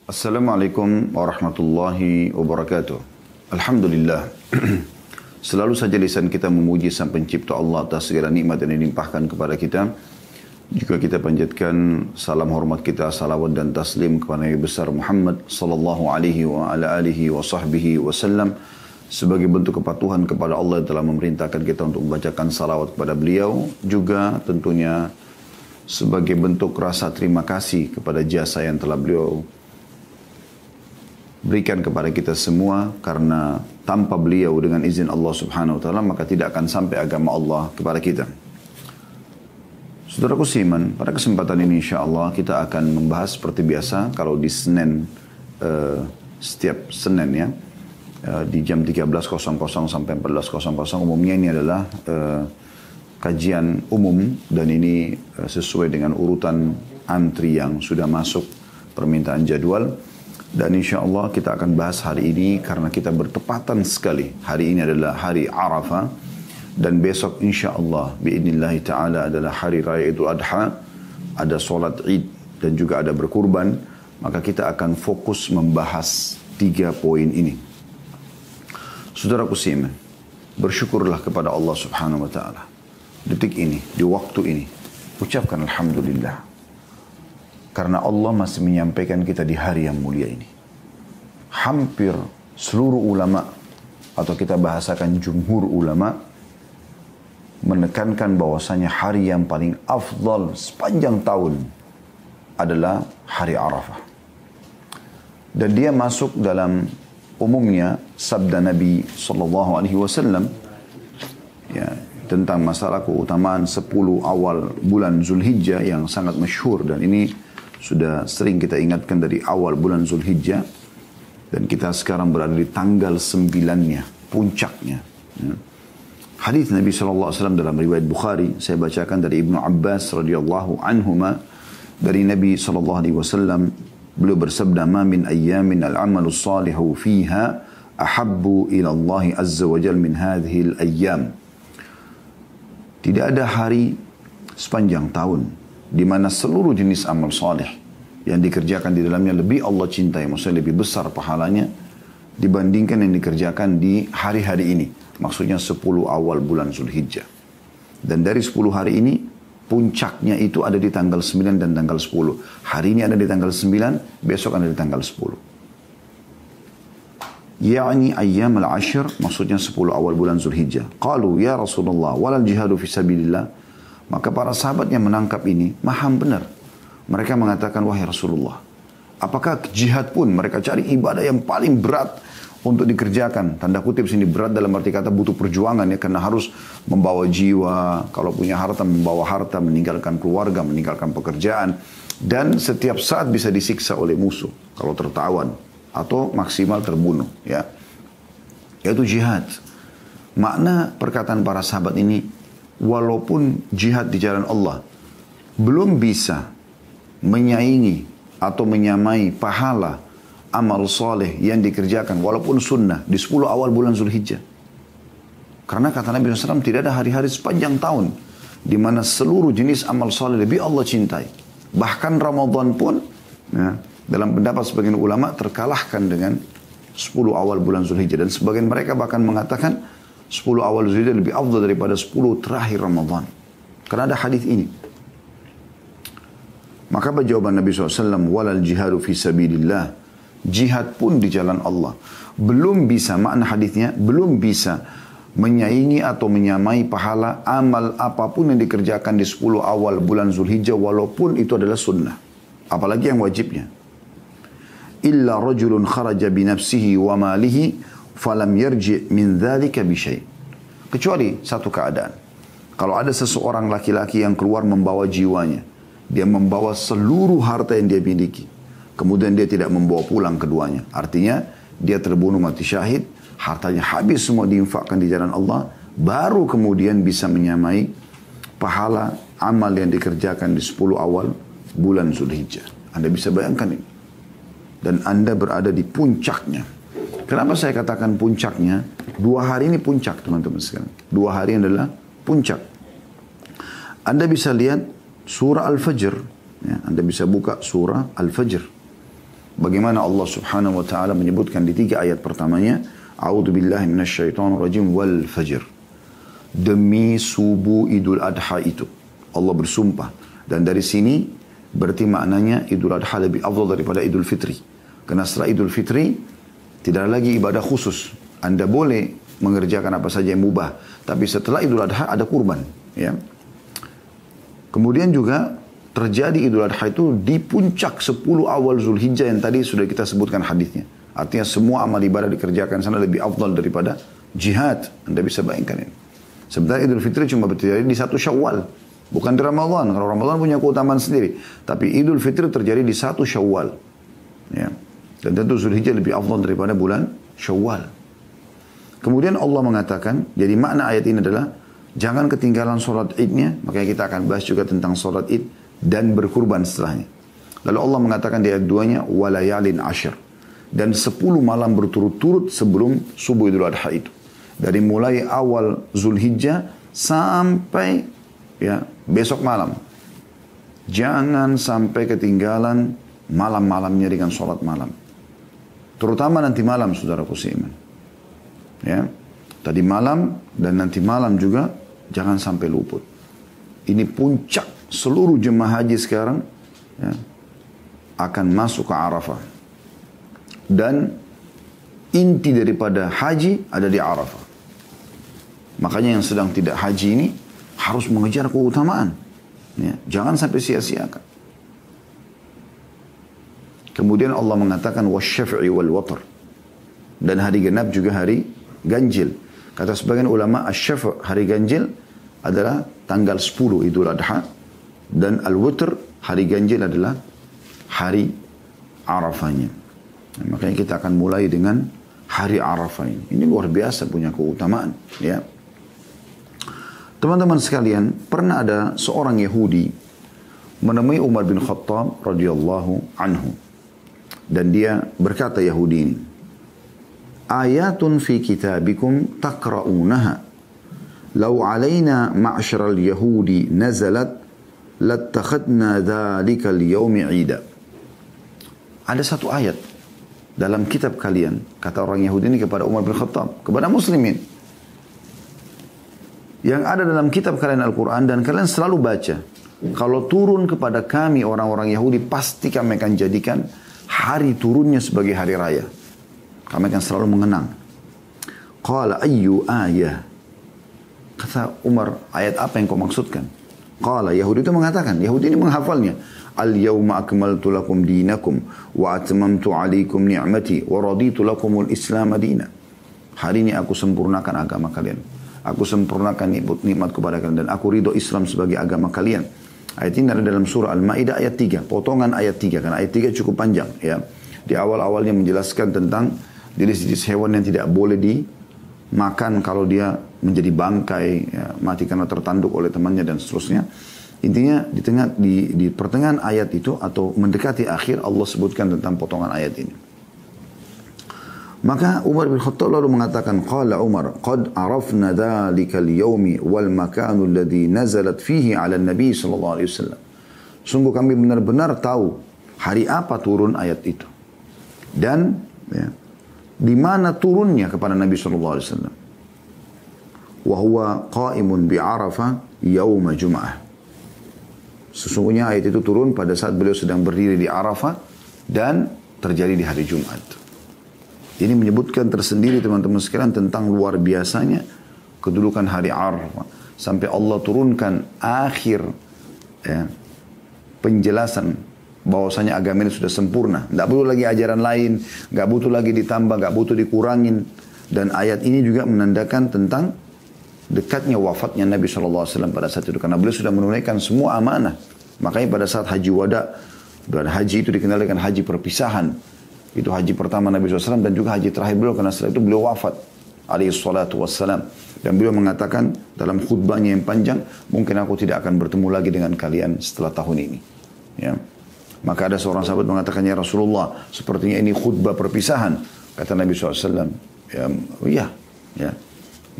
Assalamualaikum warahmatullahi wabarakatuh. Alhamdulillah. Selalu saja lisan kita memuji Sang Pencipta Allah atas segala nikmat yang dilimpahkan kepada kita. Juga kita panjatkan salam hormat kita, salawat dan taslim kepada Nabi besar Muhammad sallallahu alaihi wa ala alihi wa sahbihi wasallam sebagai bentuk kepatuhan kepada Allah yang telah memerintahkan kita untuk membacakan salawat kepada beliau, juga tentunya sebagai bentuk rasa terima kasih kepada jasa yang telah beliau berikan kepada kita semua, karena tanpa beliau dengan izin Allah subhanahu wa ta'ala maka tidak akan sampai agama Allah kepada kita. Saudaraku seiman, pada kesempatan ini insyaAllah kita akan membahas seperti biasa. Kalau di Senin, setiap Senin ya, di jam 13.00 sampai 14.00 umumnya ini adalah kajian umum, dan ini sesuai dengan urutan antri yang sudah masuk permintaan jadwal. Dan insya Allah kita akan bahas hari ini karena kita bertepatan sekali. Hari ini adalah hari Arafah, dan besok insya Allah biidnillahi ta'ala adalah hari Raya Idul Adha. Ada sholat Id dan juga ada berkurban. Maka kita akan fokus membahas 3 poin ini. Saudaraku seiman, bersyukurlah kepada Allah subhanahu wa ta'ala. Detik ini, di waktu ini, ucapkan Alhamdulillah. Karena Allah masih menyampaikan kita di hari yang mulia ini. Hampir seluruh ulama, atau kita bahasakan jumhur ulama, menekankan bahwasanya hari yang paling afdal sepanjang tahun adalah hari Arafah. Dan dia masuk dalam umumnya sabda Nabi SAW ya, tentang masalah keutamaan 10 awal bulan Zulhijjah yang sangat masyhur, dan ini sudah sering kita ingatkan dari awal bulan Zulhijjah, dan kita sekarang berada di tanggal 9-nya, puncaknya. Ya. Hadis Nabi SAW dalam riwayat Bukhari, saya bacakan dari Ibnu Abbas radhiyallahu anhuma, dari Nabi SAW, beliau bersabda, "Ma min ayyamin al-amalu salihu fiha ahabbu ila Allah azza wa jalla min hadhihi al-ayyam." Tidak ada hari sepanjang tahun di mana seluruh jenis amal saleh yang dikerjakan di dalamnya lebih Allah cintai, maksudnya lebih besar pahalanya dibandingkan yang dikerjakan di hari-hari ini. Maksudnya 10 awal bulan Zulhijjah. Dan dari 10 hari ini, puncaknya itu ada di tanggal 9 dan tanggal 10. Hari ini ada di tanggal 9, besok ada di tanggal 10. Ya'ni ayyam al-ashr, maksudnya 10 awal bulan Zulhijjah. Qalu ya Rasulullah walal jihadu fi sabilillah. Maka para sahabat yang menangkap ini paham benar. Mereka mengatakan, wahai Rasulullah, apakah jihad pun mereka cari ibadah yang paling berat untuk dikerjakan? Tanda kutip sini berat dalam arti kata butuh perjuangan ya, karena harus membawa jiwa, kalau punya harta membawa harta, meninggalkan keluarga, meninggalkan pekerjaan, dan setiap saat bisa disiksa oleh musuh kalau tertawan atau maksimal terbunuh ya. Yaitu jihad. Makna perkataan para sahabat ini, walaupun jihad di jalan Allah belum bisa menyaingi atau menyamai pahala amal soleh yang dikerjakan walaupun sunnah di 10 awal bulan Zulhijjah. Karena kata Nabi SAW, tidak ada hari-hari sepanjang tahun di mana seluruh jenis amal soleh lebih Allah cintai. Bahkan Ramadan pun ya, dalam pendapat sebagian ulama terkalahkan dengan 10 awal bulan Zulhijjah. Dan sebagian mereka bahkan mengatakan 10 awal Zulhijjah lebih afdal daripada 10 terakhir Ramadan. Karena ada hadis ini. Maka jawaban Nabi SAW, walal jihadu fi sabilillah. Jihad pun di jalan Allah. Belum bisa, makna hadisnya, belum bisa menyaingi atau menyamai pahala amal apapun yang dikerjakan di 10 awal bulan Zulhijjah, walaupun itu adalah sunnah. Apalagi yang wajibnya. Illa rajulun kharaja binafsihi wa malihi falam yarji' min dzalika bi syai'. Kecuali satu keadaan. Kalau ada seseorang laki-laki yang keluar membawa jiwanya, dia membawa seluruh harta yang dia miliki, kemudian dia tidak membawa pulang keduanya, artinya dia terbunuh mati syahid, hartanya habis semua diinfakkan di jalan Allah, baru kemudian bisa menyamai pahala amal yang dikerjakan di 10 awal bulan Zulhijjah. Anda bisa bayangkan ini. Dan Anda berada di puncaknya. Kenapa saya katakan puncaknya? 2 hari ini puncak, teman-teman sekalian. 2 hari adalah puncak. Anda bisa lihat surah Al-Fajr. Ya, Anda bisa buka surah Al-Fajr. bagaimana Allah subhanahu wa ta'ala menyebutkan di 3 ayat pertamanya, A'udzu billahi minasyaitonir rajim wal fajr. Demi subuh Idul Adha itu. Allah bersumpah. Dan dari sini berarti maknanya Idul Adha lebih afdal daripada Idul Fitri. Karena setelah Idul Fitri tidak ada lagi ibadah khusus. Anda boleh mengerjakan apa saja yang mubah. Tapi setelah Idul Adha ada kurban. Ya. Kemudian juga terjadi Idul Adha itu di puncak 10 awal Zulhijjah yang tadi sudah kita sebutkan hadisnya. Artinya semua amal ibadah dikerjakan sana lebih afdal daripada jihad. Anda bisa bayangkan ini. Sebenarnya Idul Fitri cuma terjadi di 1 Syawal. Bukan di Ramadan. Kalau Ramadan punya keutamaan sendiri. Tapi Idul Fitri terjadi di 1 Syawal. Ya. Dan tentu Zulhijjah lebih afdal daripada bulan Syawal. Kemudian Allah mengatakan, jadi makna ayat ini adalah, jangan ketinggalan sholat idnya. Makanya kita akan bahas juga tentang sholat id dan berkurban setelahnya. Lalu Allah mengatakan di ayat 2-nya, walayalin ashir. Dan 10 malam berturut-turut sebelum subuh Idul Adha itu. Dari mulai awal Zulhijjah sampai ya besok malam. Jangan sampai ketinggalan malam-malamnya dengan sholat malam. Terutama nanti malam, saudaraku seiman. Ya, tadi malam dan nanti malam juga jangan sampai luput. Ini puncak seluruh jemaah haji sekarang ya, akan masuk ke Arafah. Dan inti daripada haji ada di Arafah. Makanya yang sedang tidak haji ini harus mengejar keutamaan. Ya, jangan sampai sia-siakan. Kemudian Allah mengatakan wasyafi'i wal watr. Dan hari genap juga hari ganjil. Kata sebagian ulama asy-syaf' hari ganjil adalah tanggal 10 Idul Adha. Dan al-witr hari ganjil adalah hari Arafahnya. Nah, makanya kita akan mulai dengan hari Arafah ini. Ini luar biasa punya keutamaan. Ya. Teman-teman sekalian, pernah ada seorang Yahudi menemui Umar bin Khattab radhiyallahu anhu. Dan dia berkata Yahudi ini, ayatun fi kitabikum takra'unaha. Lau alaina ma'asyaral Yahudi nazalat lattakhadna dhalikal yawmi 'ida. Ada satu ayat dalam kitab kalian, kata orang Yahudi ini kepada Umar bin Khattab, kepada muslimin, yang ada dalam kitab kalian Al-Quran dan kalian selalu baca, kalau turun kepada kami orang-orang Yahudi, pasti kami akan jadikan hari turunnya sebagai hari raya. Kami akan selalu mengenang. Qala ayyu ayah. Kata Umar, ayat apa yang kau maksudkan? Qala, Yahudi itu mengatakan, Yahudi ini menghafalnya. Al-yawma akmaltu lakum dinakum wa atmamtu alaikum ni'mati wa raditu lakumul islam dina. Hari ini aku sempurnakan agama kalian. Aku sempurnakan nikmat kepada kalian dan aku ridho Islam sebagai agama kalian. Ayat ini ada dalam surah Al-Maidah ayat 3, potongan ayat 3 karena ayat 3 cukup panjang ya. Di awal-awalnya menjelaskan tentang jenis-jenis hewan yang tidak boleh dimakan kalau dia menjadi bangkai, ya, mati karena tertanduk oleh temannya dan seterusnya. Intinya di pertengahan ayat itu atau mendekati akhir Allah sebutkan tentang potongan ayat ini. Maka Umar bin Khattab lalu mengatakan, qala Umar, qad arafna dhalika al-yawmi wal makanu alladhi nazalat fihi ala nabi sallallahu alaihi wasallam. Sungguh kami benar-benar tahu hari apa turun ayat itu. Dan ya, di mana turunnya kepada Nabi sallallahu alaihi wasallam. Wa huwa qa'imun bi Arafah yauma Jum'ah. Sesungguhnya ayat itu turun pada saat beliau sedang berdiri di Arafah dan terjadi di hari Jumat. Ini menyebutkan tersendiri teman-teman sekalian tentang luar biasanya kedudukan hari Arafah. Sampai Allah turunkan akhir ya, penjelasan bahwasanya agama ini sudah sempurna. Tidak butuh lagi ajaran lain, nggak butuh lagi ditambah, nggak butuh dikurangin. Dan ayat ini juga menandakan tentang dekatnya wafatnya Nabi SAW pada saat itu. Karena beliau sudah menunaikan semua amanah. Makanya pada saat haji wada, dan haji itu dikenal dengan haji perpisahan. Itu haji pertama Nabi SAW dan juga haji terakhir beliau. Karena setelah itu beliau wafat. Alaihissalatu wassalam. Dan beliau mengatakan dalam khutbahnya yang panjang, mungkin aku tidak akan bertemu lagi dengan kalian setelah tahun ini. Ya. Maka ada seorang sahabat mengatakannya, Rasulullah, sepertinya ini khutbah perpisahan. Kata Nabi SAW. Ya, iya. Ya.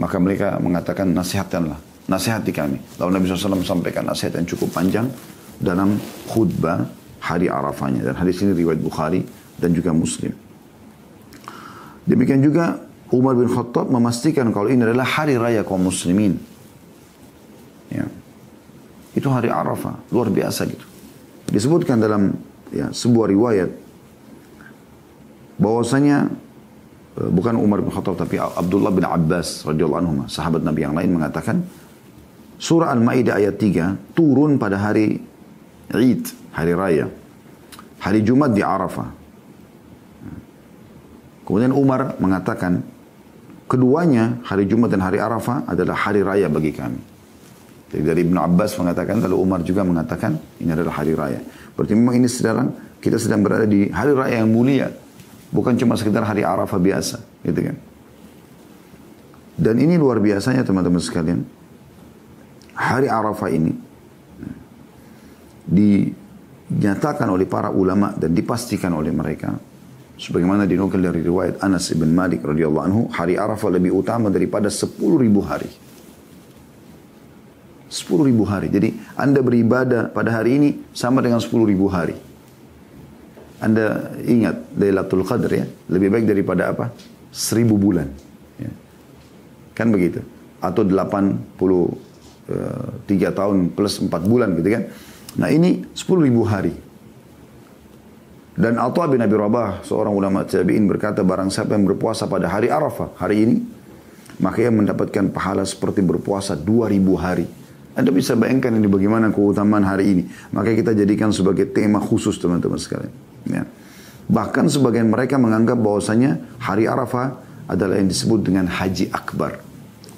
Maka mereka mengatakan nasihatkanlah, nasihati kami. Lalu Nabi SAW sampaikan nasihat yang cukup panjang dalam khutbah hari Arafahnya. Dan hadis ini riwayat Bukhari dan juga Muslim. Demikian juga Umar bin Khattab memastikan kalau ini adalah hari raya kaum muslimin. Ya. Itu hari Arafah, luar biasa gitu. Disebutkan dalam sebuah riwayat bahwasanya bukan Umar bin Khattab tapi Abdullah bin Abbas radhiyallahu anhu, sahabat Nabi yang lain mengatakan surah Al-Maidah ayat 3 turun pada hari Id, hari raya. Hari Jumat di Arafah. Kemudian Umar mengatakan, keduanya hari Jumat dan hari Arafah adalah hari raya bagi kami. Jadi dari Ibnu Abbas mengatakan, lalu Umar juga mengatakan, ini adalah hari raya. Berarti memang ini kita sedang berada di hari raya yang mulia. Bukan cuma sekedar hari Arafah biasa. Gitu kan. Dan ini luar biasanya teman-teman sekalian. Hari Arafah ini dinyatakan oleh para ulama dan dipastikan oleh mereka. Sebagaimana dinukil dari riwayat Anas ibn Malik radhiyallahu anhu, hari Arafah lebih utama daripada 10.000 hari. 10.000 hari. Jadi Anda beribadah pada hari ini sama dengan 10.000 hari. Anda ingat Lailatul Qadar ya, lebih baik daripada apa? 1000 bulan. Ya. Kan begitu. Atau 83 tahun plus 4 bulan gitu kan. Nah ini 10.000 hari. Dan Atha bin Abi Rabah, seorang ulama tabi'in berkata, barang siapa yang berpuasa pada hari Arafah, hari ini, maka ia mendapatkan pahala seperti berpuasa 2000 hari. Anda bisa bayangkan ini bagaimana keutamaan hari ini. Maka kita jadikan sebagai tema khusus teman-teman sekalian. Ya. Bahkan sebagian mereka menganggap bahwasanya hari Arafah adalah yang disebut dengan Haji Akbar.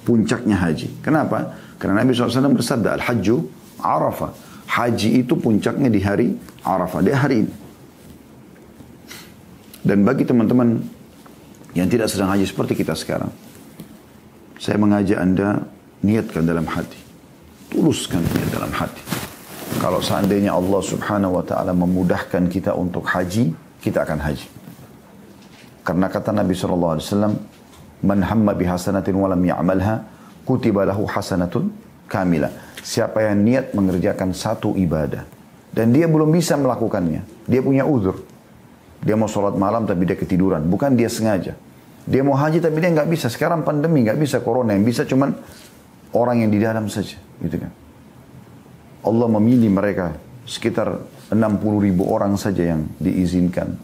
Puncaknya haji. Kenapa? Karena Nabi SAW bersabda, Al-Hajju Arafah. Haji itu puncaknya di hari Arafah. Di hari ini. Dan bagi teman-teman yang tidak sedang haji seperti kita sekarang, saya mengajak Anda niatkan dalam hati. Tuluskan niat dalam hati. Kalau seandainya Allah subhanahu wa ta'ala memudahkan kita untuk haji, kita akan haji. Karena kata Nabi SAW, Man hamma bihasanatin walam ya'malha, kutiba lahu hasanatun kamilah. Siapa yang niat mengerjakan satu ibadah, dan dia belum bisa melakukannya, dia punya uzur. Dia mau sholat malam tapi dia ketiduran. Bukan dia sengaja. Dia mau haji tapi dia nggak bisa. Sekarang pandemi nggak bisa, corona. Yang bisa cuman orang yang di dalam saja. Gitu kan. Allah memilih mereka sekitar 60.000 orang saja yang diizinkan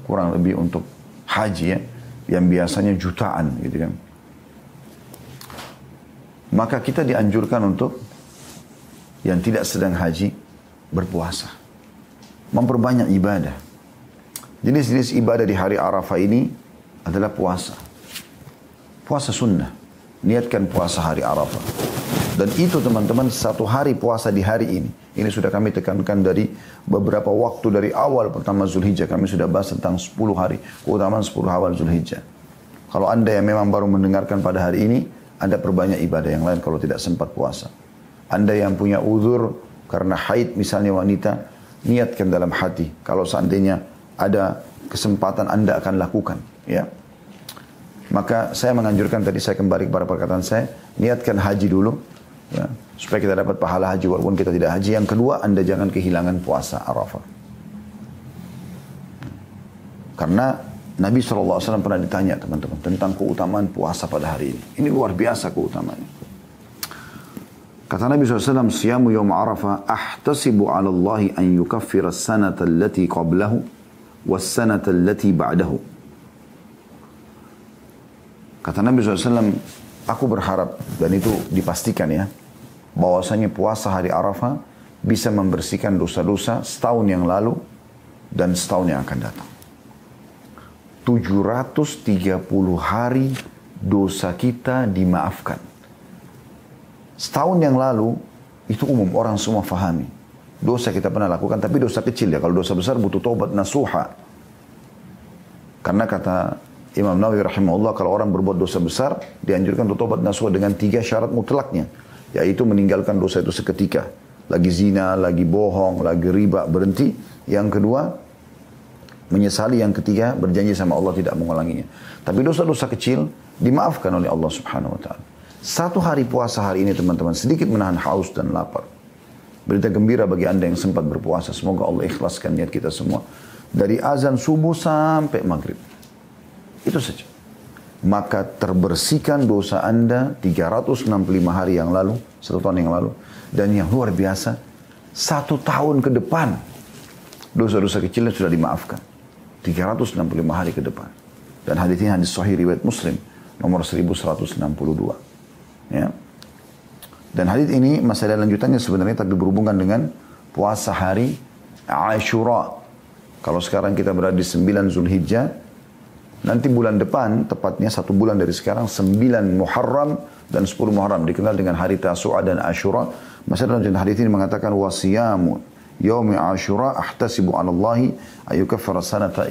kurang lebih untuk haji ya. Yang biasanya jutaan gitu kan. Maka kita dianjurkan untuk yang tidak sedang haji berpuasa. Memperbanyak ibadah. Jenis-jenis ibadah di hari Arafah ini adalah puasa. Puasa sunnah. Niatkan puasa hari Arafah. Dan itu teman-teman, satu hari puasa di hari ini. Ini sudah kami tekankan dari beberapa waktu dari awal pertama Zulhijjah. Kami sudah bahas tentang 10 hari. Keutamaan 10 awal Zulhijjah. Kalau Anda yang memang baru mendengarkan pada hari ini, Anda perbanyak ibadah yang lain kalau tidak sempat puasa. Anda yang punya uzur karena haid misalnya wanita, niatkan dalam hati. Kalau seandainya ada kesempatan Anda akan lakukan, ya. Maka saya menganjurkan tadi, saya kembali kepada perkataan saya, niatkan haji dulu, ya, supaya kita dapat pahala haji walaupun kita tidak haji. Yang kedua, Anda jangan kehilangan puasa Arafah. Karena Nabi SAW pernah ditanya teman-teman tentang keutamaan puasa pada hari ini. Ini luar biasa keutamaannya. Kata Nabi SAW, Siyamu yawm Arafah, ahtasibu ala Allahi an yukaffira sanata allati qablahu wassanata allati ba'dahu. Kata Nabi SAW, aku berharap, dan itu dipastikan ya, bahwasanya puasa hari Arafah bisa membersihkan dosa-dosa setahun yang lalu dan setahun yang akan datang. 730 hari dosa kita dimaafkan. Setahun yang lalu, itu umum, orang semua fahami. Dosa kita pernah lakukan, tapi dosa kecil ya. Kalau dosa besar butuh taubat nasuha. Karena kata Imam Nawawi rahimahullah, kalau orang berbuat dosa besar, dianjurkan untuk taubat nasuha dengan 3 syarat mutlaknya. Yaitu meninggalkan dosa itu seketika. Lagi zina, lagi bohong, lagi riba, berhenti. Yang kedua, menyesali. Yang ketiga, berjanji sama Allah tidak mengulanginya. Tapi dosa-dosa kecil dimaafkan oleh Allah subhanahu wa ta'ala. Satu hari puasa hari ini teman-teman, sedikit menahan haus dan lapar. Berita gembira bagi Anda yang sempat berpuasa. Semoga Allah ikhlaskan niat kita semua. Dari azan subuh sampai maghrib. Itu saja. Maka terbersihkan dosa Anda 365 hari yang lalu, 1 tahun yang lalu. Dan yang luar biasa, 1 tahun ke depan, dosa-dosa kecilnya sudah dimaafkan. 365 hari ke depan. Dan hadis ini hadis sahih riwayat Muslim, nomor 1162. Ya. Dan hadis ini masalah lanjutannya sebenarnya tapi berhubungan dengan puasa hari Ashura. Kalau sekarang kita berada di 9 Zulhijjah, nanti bulan depan, tepatnya 1 bulan dari sekarang, 9 Muharram dan 10 Muharram, dikenal dengan hari Tasu'a dan Ashura. Masalah lanjutan hadis ini mengatakan, wasiyamu yaumi Ashura ahtasibu ala Allahi ayukaffara sanata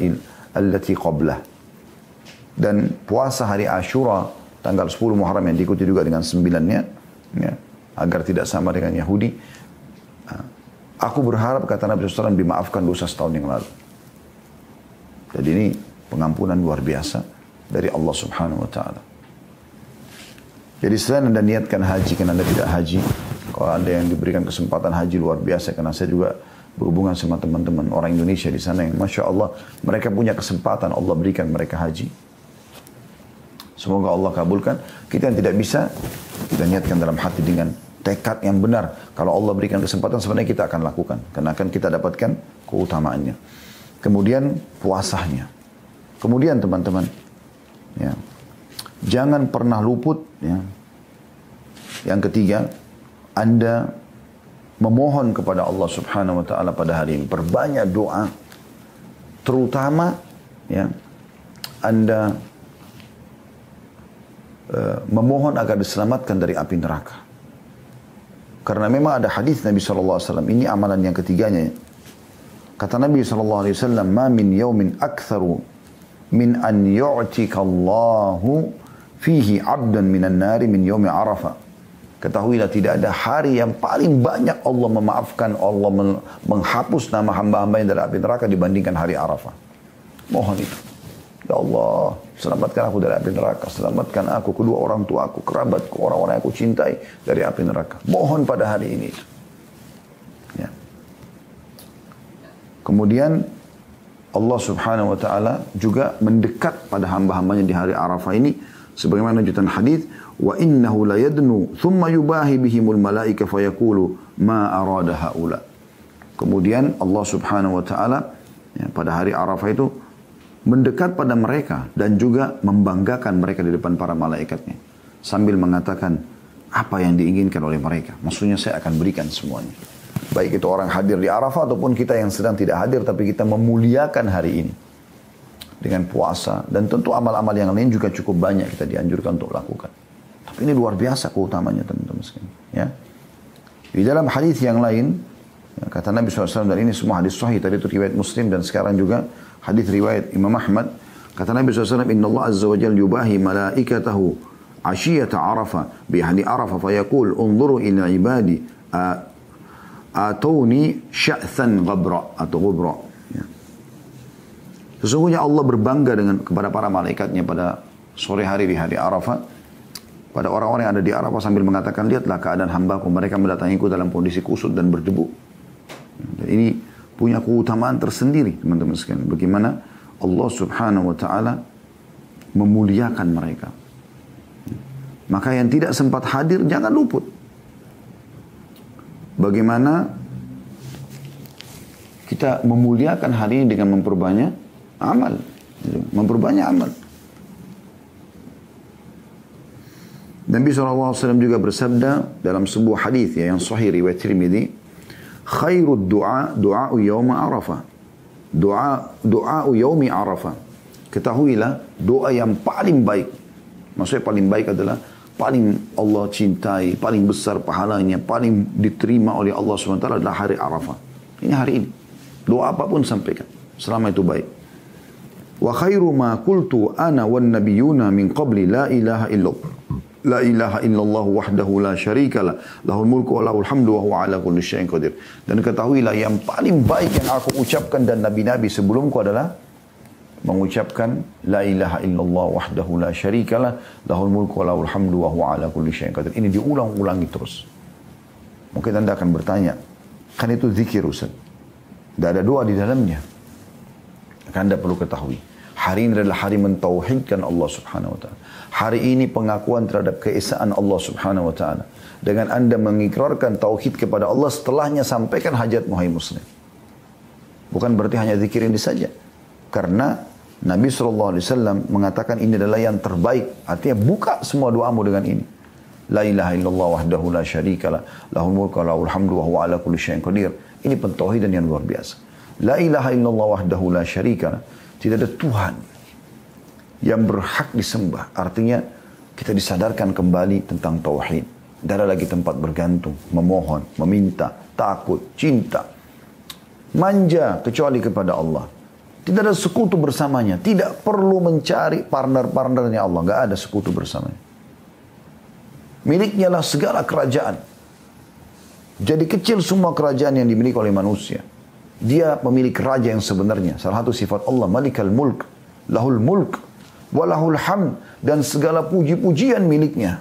allati qablah. Dan puasa hari Ashura, tanggal 10 Muharram yang diikuti juga dengan 9-nya, ya, agar tidak sama dengan Yahudi. Aku berharap, kata Nabi SAW, dimaafkan dosa setahun yang lalu. Jadi ini pengampunan luar biasa dari Allah Subhanahu wa Ta'ala. Jadi selain Anda niatkan haji, karena Anda tidak haji, kalau Anda yang diberikan kesempatan haji luar biasa, karena saya juga berhubungan sama teman-teman orang Indonesia di sana yang Masya Allah, mereka punya kesempatan, Allah berikan mereka haji. Semoga Allah kabulkan. Kita yang tidak bisa, kita niatkan dalam hati dengan tekad yang benar. Kalau Allah berikan kesempatan, sebenarnya kita akan lakukan. Karena akan kita dapatkan keutamaannya. Kemudian puasanya. Kemudian teman-teman, ya, jangan pernah luput. Ya. Yang ketiga, Anda memohon kepada Allah Subhanahu Wa Taala pada hari ini. Perbanyak doa, terutama ya, Anda memohon agar diselamatkan dari api neraka. Karena memang ada hadis Nabi SAW, ini amalan yang ketiganya. Kata Nabi SAW, ma min yawmin aktharu min an yu'tika Allahu fihi abdan minan nari min yawmi Arafah. Ketahuilah tidak ada hari yang paling banyak Allah memaafkan, Allah menghapus nama hamba-hamba yang dari api neraka dibandingkan hari Arafah. Mohon itu. Ya Allah, selamatkan aku dari api neraka. Selamatkan aku, kedua orang tua aku, kerabatku, orang-orang yang aku cintai dari api neraka. Mohon pada hari ini. Ya. Kemudian Allah Subhanahu Wa Taala juga mendekat pada hamba-hambanya di hari Arafah ini. Sebagaimana lanjutan hadis, wa innahu la yadnu thumma yubahi bihimul malaika fayaqulu ma arada haula. Kemudian Allah Subhanahu Wa Taala ya, pada hari Arafah itu mendekat pada mereka dan juga membanggakan mereka di depan para malaikatnya. Sambil mengatakan apa yang diinginkan oleh mereka. Maksudnya saya akan berikan semuanya. Baik itu orang hadir di Arafah ataupun kita yang sedang tidak hadir tapi kita memuliakan hari ini. Dengan puasa dan tentu amal-amal yang lain juga cukup banyak kita dianjurkan untuk lakukan. Tapi ini luar biasa keutamanya teman-teman sekalian. Ya. Di dalam hadis yang lain, ya, kata Nabi SAW, dan ini semua hadis sahih, tadi itu riwayat Muslim dan sekarang juga hadis riwayat Imam Ahmad. Kata Nabi SAW, Inna Allah Azza wa Jal yubahi malaikatahu ashiyata Arafah bihani Arafah fayaqul unzuru ila ibadi atawni sya'than ghabra atau ghubra. Ya. Sesungguhnya Allah berbangga kepada para malaikatnya pada sore hari di hari Arafah. Pada orang-orang yang ada di Arafah sambil mengatakan, lihatlah keadaan hambaku, mereka mendatangiku dalam kondisi kusut dan berdebu. Dan ini punya keutamaan tersendiri teman-teman sekalian. Bagaimana Allah Subhanahu Wa Taala memuliakan mereka. Maka yang tidak sempat hadir jangan luput. Bagaimana kita memuliakan hari ini dengan memperbanyak amal. Memperbanyak amal. Nabi SAW juga bersabda dalam sebuah hadis ya, yang sahih riwayat Tirmidzi, khairud du'a du'a'u yawma Arafah. Du'a'u yawmi Arafah. Ketahuilah doa yang paling baik. Maksudnya paling baik adalah paling Allah cintai, paling besar pahalanya, paling diterima oleh Allah SWT adalah hari Arafah. Ini hari ini. Doa apapun sampaikan. Selama itu baik. Wa khairu ma qultu ana wan nabiyuna min qabli la ilaha illallah. La ilaha illallah wahdahu la syarikalah. Lahul mulku wa lahul hamdu wa huwa ala kulli syai'in qadir. Dan ketahuilah yang paling baik yang aku ucapkan dan nabi-nabi sebelumku adalah mengucapkan la ilaha illallah wahdahu la syarikalah. Lahul mulku wa lahul hamdu wa huwa ala kulli syai'in qadir. Ini diulang-ulangi terus. Mungkin Anda akan bertanya, kan itu zikir Ustaz. Tidak ada doa di dalamnya. Maka Anda perlu ketahui, hari ini adalah hari mentauhidkan Allah Subhanahu wa taala. Hari ini pengakuan terhadap keesaan Allah Subhanahu wa taala. Dengan Anda mengikrarkan tauhid kepada Allah, setelahnya sampaikan hajatmu hai muslim. Bukan berarti hanya zikir ini saja. Karena Nabi SAW mengatakan ini adalah yang terbaik. Artinya buka semua doamu dengan ini. La ilaha illallah wahdahu la syarikalah, lahul mulku wa lahul hamdu wa huwa ala kulli syai'in qadir. Ini pentauhidan yang luar biasa. La ilaha illallah wahdahu la syarikalah. Tidak ada Tuhan yang berhak disembah. Artinya kita disadarkan kembali tentang tauhid. Tidak ada lagi tempat bergantung, memohon, meminta, takut, cinta, manja kecuali kepada Allah. Tidak ada sekutu bersamanya. Tidak perlu mencari partner-partnernya Allah. Tidak ada sekutu bersamanya. Miliknya lah segala kerajaan. Jadi kecil semua kerajaan yang dimiliki oleh manusia. Dia pemilik raja yang sebenarnya. Salah satu sifat Allah, Malikal Mulk, Lahul Mulk, Walahul Hamd, dan segala puji-pujian miliknya.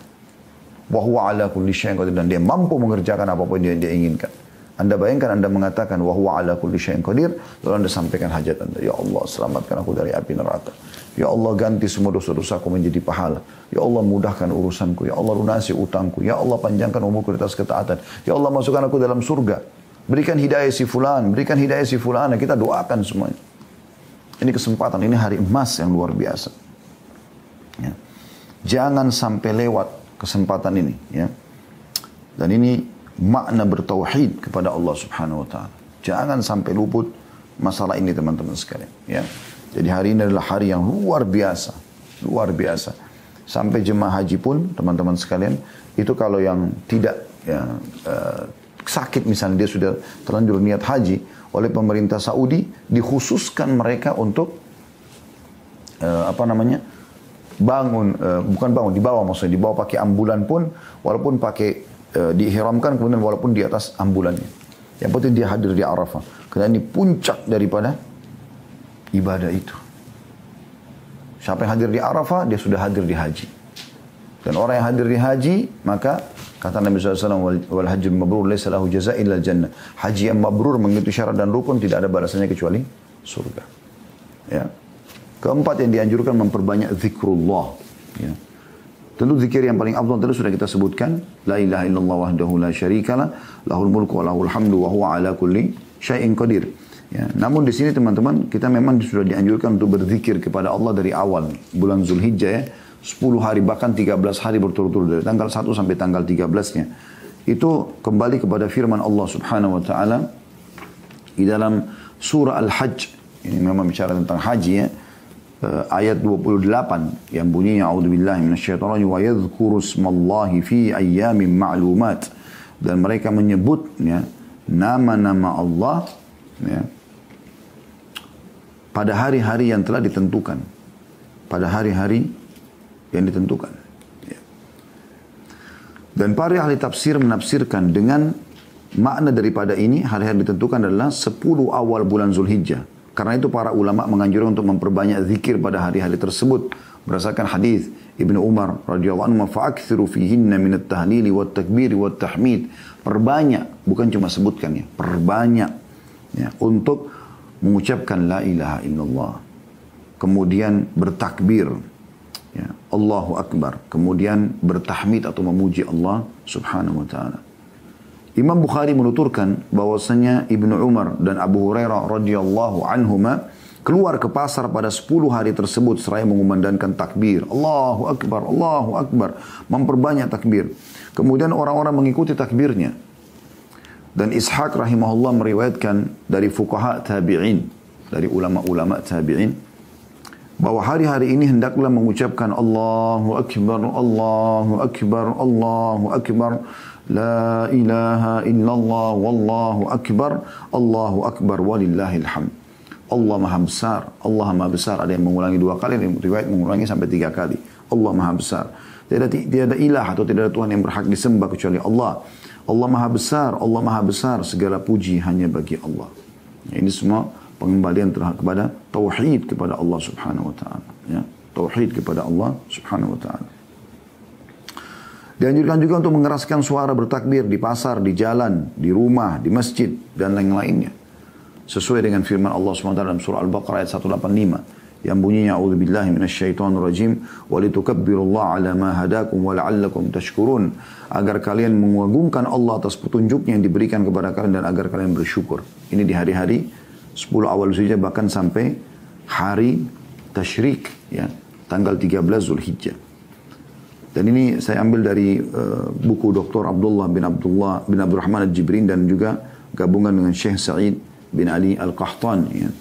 Wa huwa ala kulli syai'in qadir, dan dia mampu mengerjakan apapun yang dia inginkan. Anda bayangkan Anda mengatakan wa huwa ala kulli syai'in qadir, lalu Anda sampaikan hajat Anda. Ya Allah, selamatkan aku dari api neraka. Ya Allah, ganti semua dosa-dosaku menjadi pahala. Ya Allah, mudahkan urusanku. Ya Allah, lunasi utangku. Ya Allah, panjangkan umurku di atas ketaatan. Ya Allah, masukkan aku dalam surga. Berikan hidayah si fulan, berikan hidayah si fulana. Kita doakan semuanya. Ini kesempatan, ini hari emas yang luar biasa. Ya. Jangan sampai lewat kesempatan ini. Ya. Dan ini makna bertauhid kepada Allah Subhanahu wa taala. Jangan sampai luput masalah ini teman-teman sekalian, ya. Jadi hari ini adalah hari yang luar biasa, luar biasa. Sampai jemaah haji pun teman-teman sekalian, itu kalau yang tidak sakit misalnya dia sudah terlanjur niat haji, oleh pemerintah Saudi dikhususkan mereka untuk dibawa pakai ambulan pun, walaupun pakai diihramkan, kemudian walaupun di atas ambulannya. Yang penting dia hadir di Arafah. Karena ini puncak daripada ibadah itu. Siapa yang hadir di Arafah, dia sudah hadir di haji. Dan orang yang hadir di haji, maka kata Nabi SAW, wal hajjul mabrur laysa lahu jazaa' illa jannah. Haji yang mabrur mengikuti syarat dan rukun tidak ada balasannya kecuali surga. Ya. Keempat yang dianjurkan memperbanyak zikrullah. Ya. Tentu zikir yang paling afdal tadi sudah kita sebutkan, la ilaha illallah wahdahu la syarikalah, lahul mulku wa lahul hamdu wa huwa ala kulli syai'in qadir. Ya, namun di sini teman-teman, kita memang sudah dianjurkan untuk berzikir kepada Allah dari awal bulan Zulhijjah, ya, 10 hari bahkan 13 hari berturut-turut dari tanggal 1 sampai tanggal 13-nya. Itu kembali kepada firman Allah Subhanahu wa taala di dalam surah Al-Hajj. Ini memang bicara tentang haji, ya. Ayat 28 yang bunyinya a'udzubillahi minasyaitonir rajim wa yadhkuru ismallahi fi ayyamin ma'lumat, dan mereka menyebut, ya, nama-nama Allah, ya, pada hari-hari yang telah ditentukan, pada hari-hari yang ditentukan, ya. Dan para ahli tafsir menafsirkan dengan makna daripada ini, hari-hari ditentukan adalah 10 awal bulan Zulhijjah. Karena itu para ulama menganjurkan untuk memperbanyak zikir pada hari-hari tersebut. Berdasarkan hadis Ibnu Umar radhiyallahu anhu, fa'akthiru fihinna min at-tahlili wat-takbiri wat-tahmid. Perbanyak, bukan cuma sebutkan, ya, perbanyak, ya, untuk mengucapkan la ilaha illallah. Kemudian bertakbir, ya, Allahu Akbar. Kemudian bertahmid atau memuji Allah Subhanahu wa taala. Imam Bukhari menuturkan bahwasanya Ibnu Umar dan Abu Hurairah radhiyallahu anhuma keluar ke pasar pada 10 hari tersebut seraya mengumandangkan takbir. Allahu Akbar, Allahu Akbar. Memperbanyak takbir. Kemudian orang-orang mengikuti takbirnya. Dan Ishaq rahimahullah meriwayatkan dari fuqaha tabi'in, dari ulama-ulama tabi'in, bahwa hari-hari ini hendaklah mengucapkan Allahu Akbar, Allahu Akbar, Allahu Akbar. La ilaha illallah wallahu akbar, Allahu akbar walillahil hamd. Allah maha besar, Allah maha besar. Ada yang mengulangi 2 kali, ada yang riwayat mengulangi sampai 3 kali. Allah maha besar. Tiada ilah atau tidak ada Tuhan yang berhak disembah kecuali Allah. Allah maha besar, Allah maha besar. Segala puji hanya bagi Allah. Ini semua pengembalian kepada tauhid kepada Allah Subhanahu wa taala, ya. Tauhid kepada Allah Subhanahu wa taala. Dianjurkan juga untuk mengeraskan suara bertakbir di pasar, di jalan, di rumah, di masjid, dan lain-lainnya. sesuai dengan firman Allah SWT dalam surah Al-Baqarah ayat 185 yang bunyinya a'udzubillahi minasyaitonirrajim walitukabbirullaha ala ma hadakum wa la'allakum tashkurun, agar kalian mengagungkan Allah atas petunjuknya yang diberikan kepada kalian dan agar kalian bersyukur. Ini di hari-hari 10 awal Zulhijjah, bahkan sampai hari tasyrik, ya, tanggal 13 Zulhijjah. Dan ini saya ambil dari buku Dr. Abdullah bin Abdurrahman Al-Jibrin dan juga gabungan dengan Syekh Sa'id bin Ali Al-Qahtan. Ya.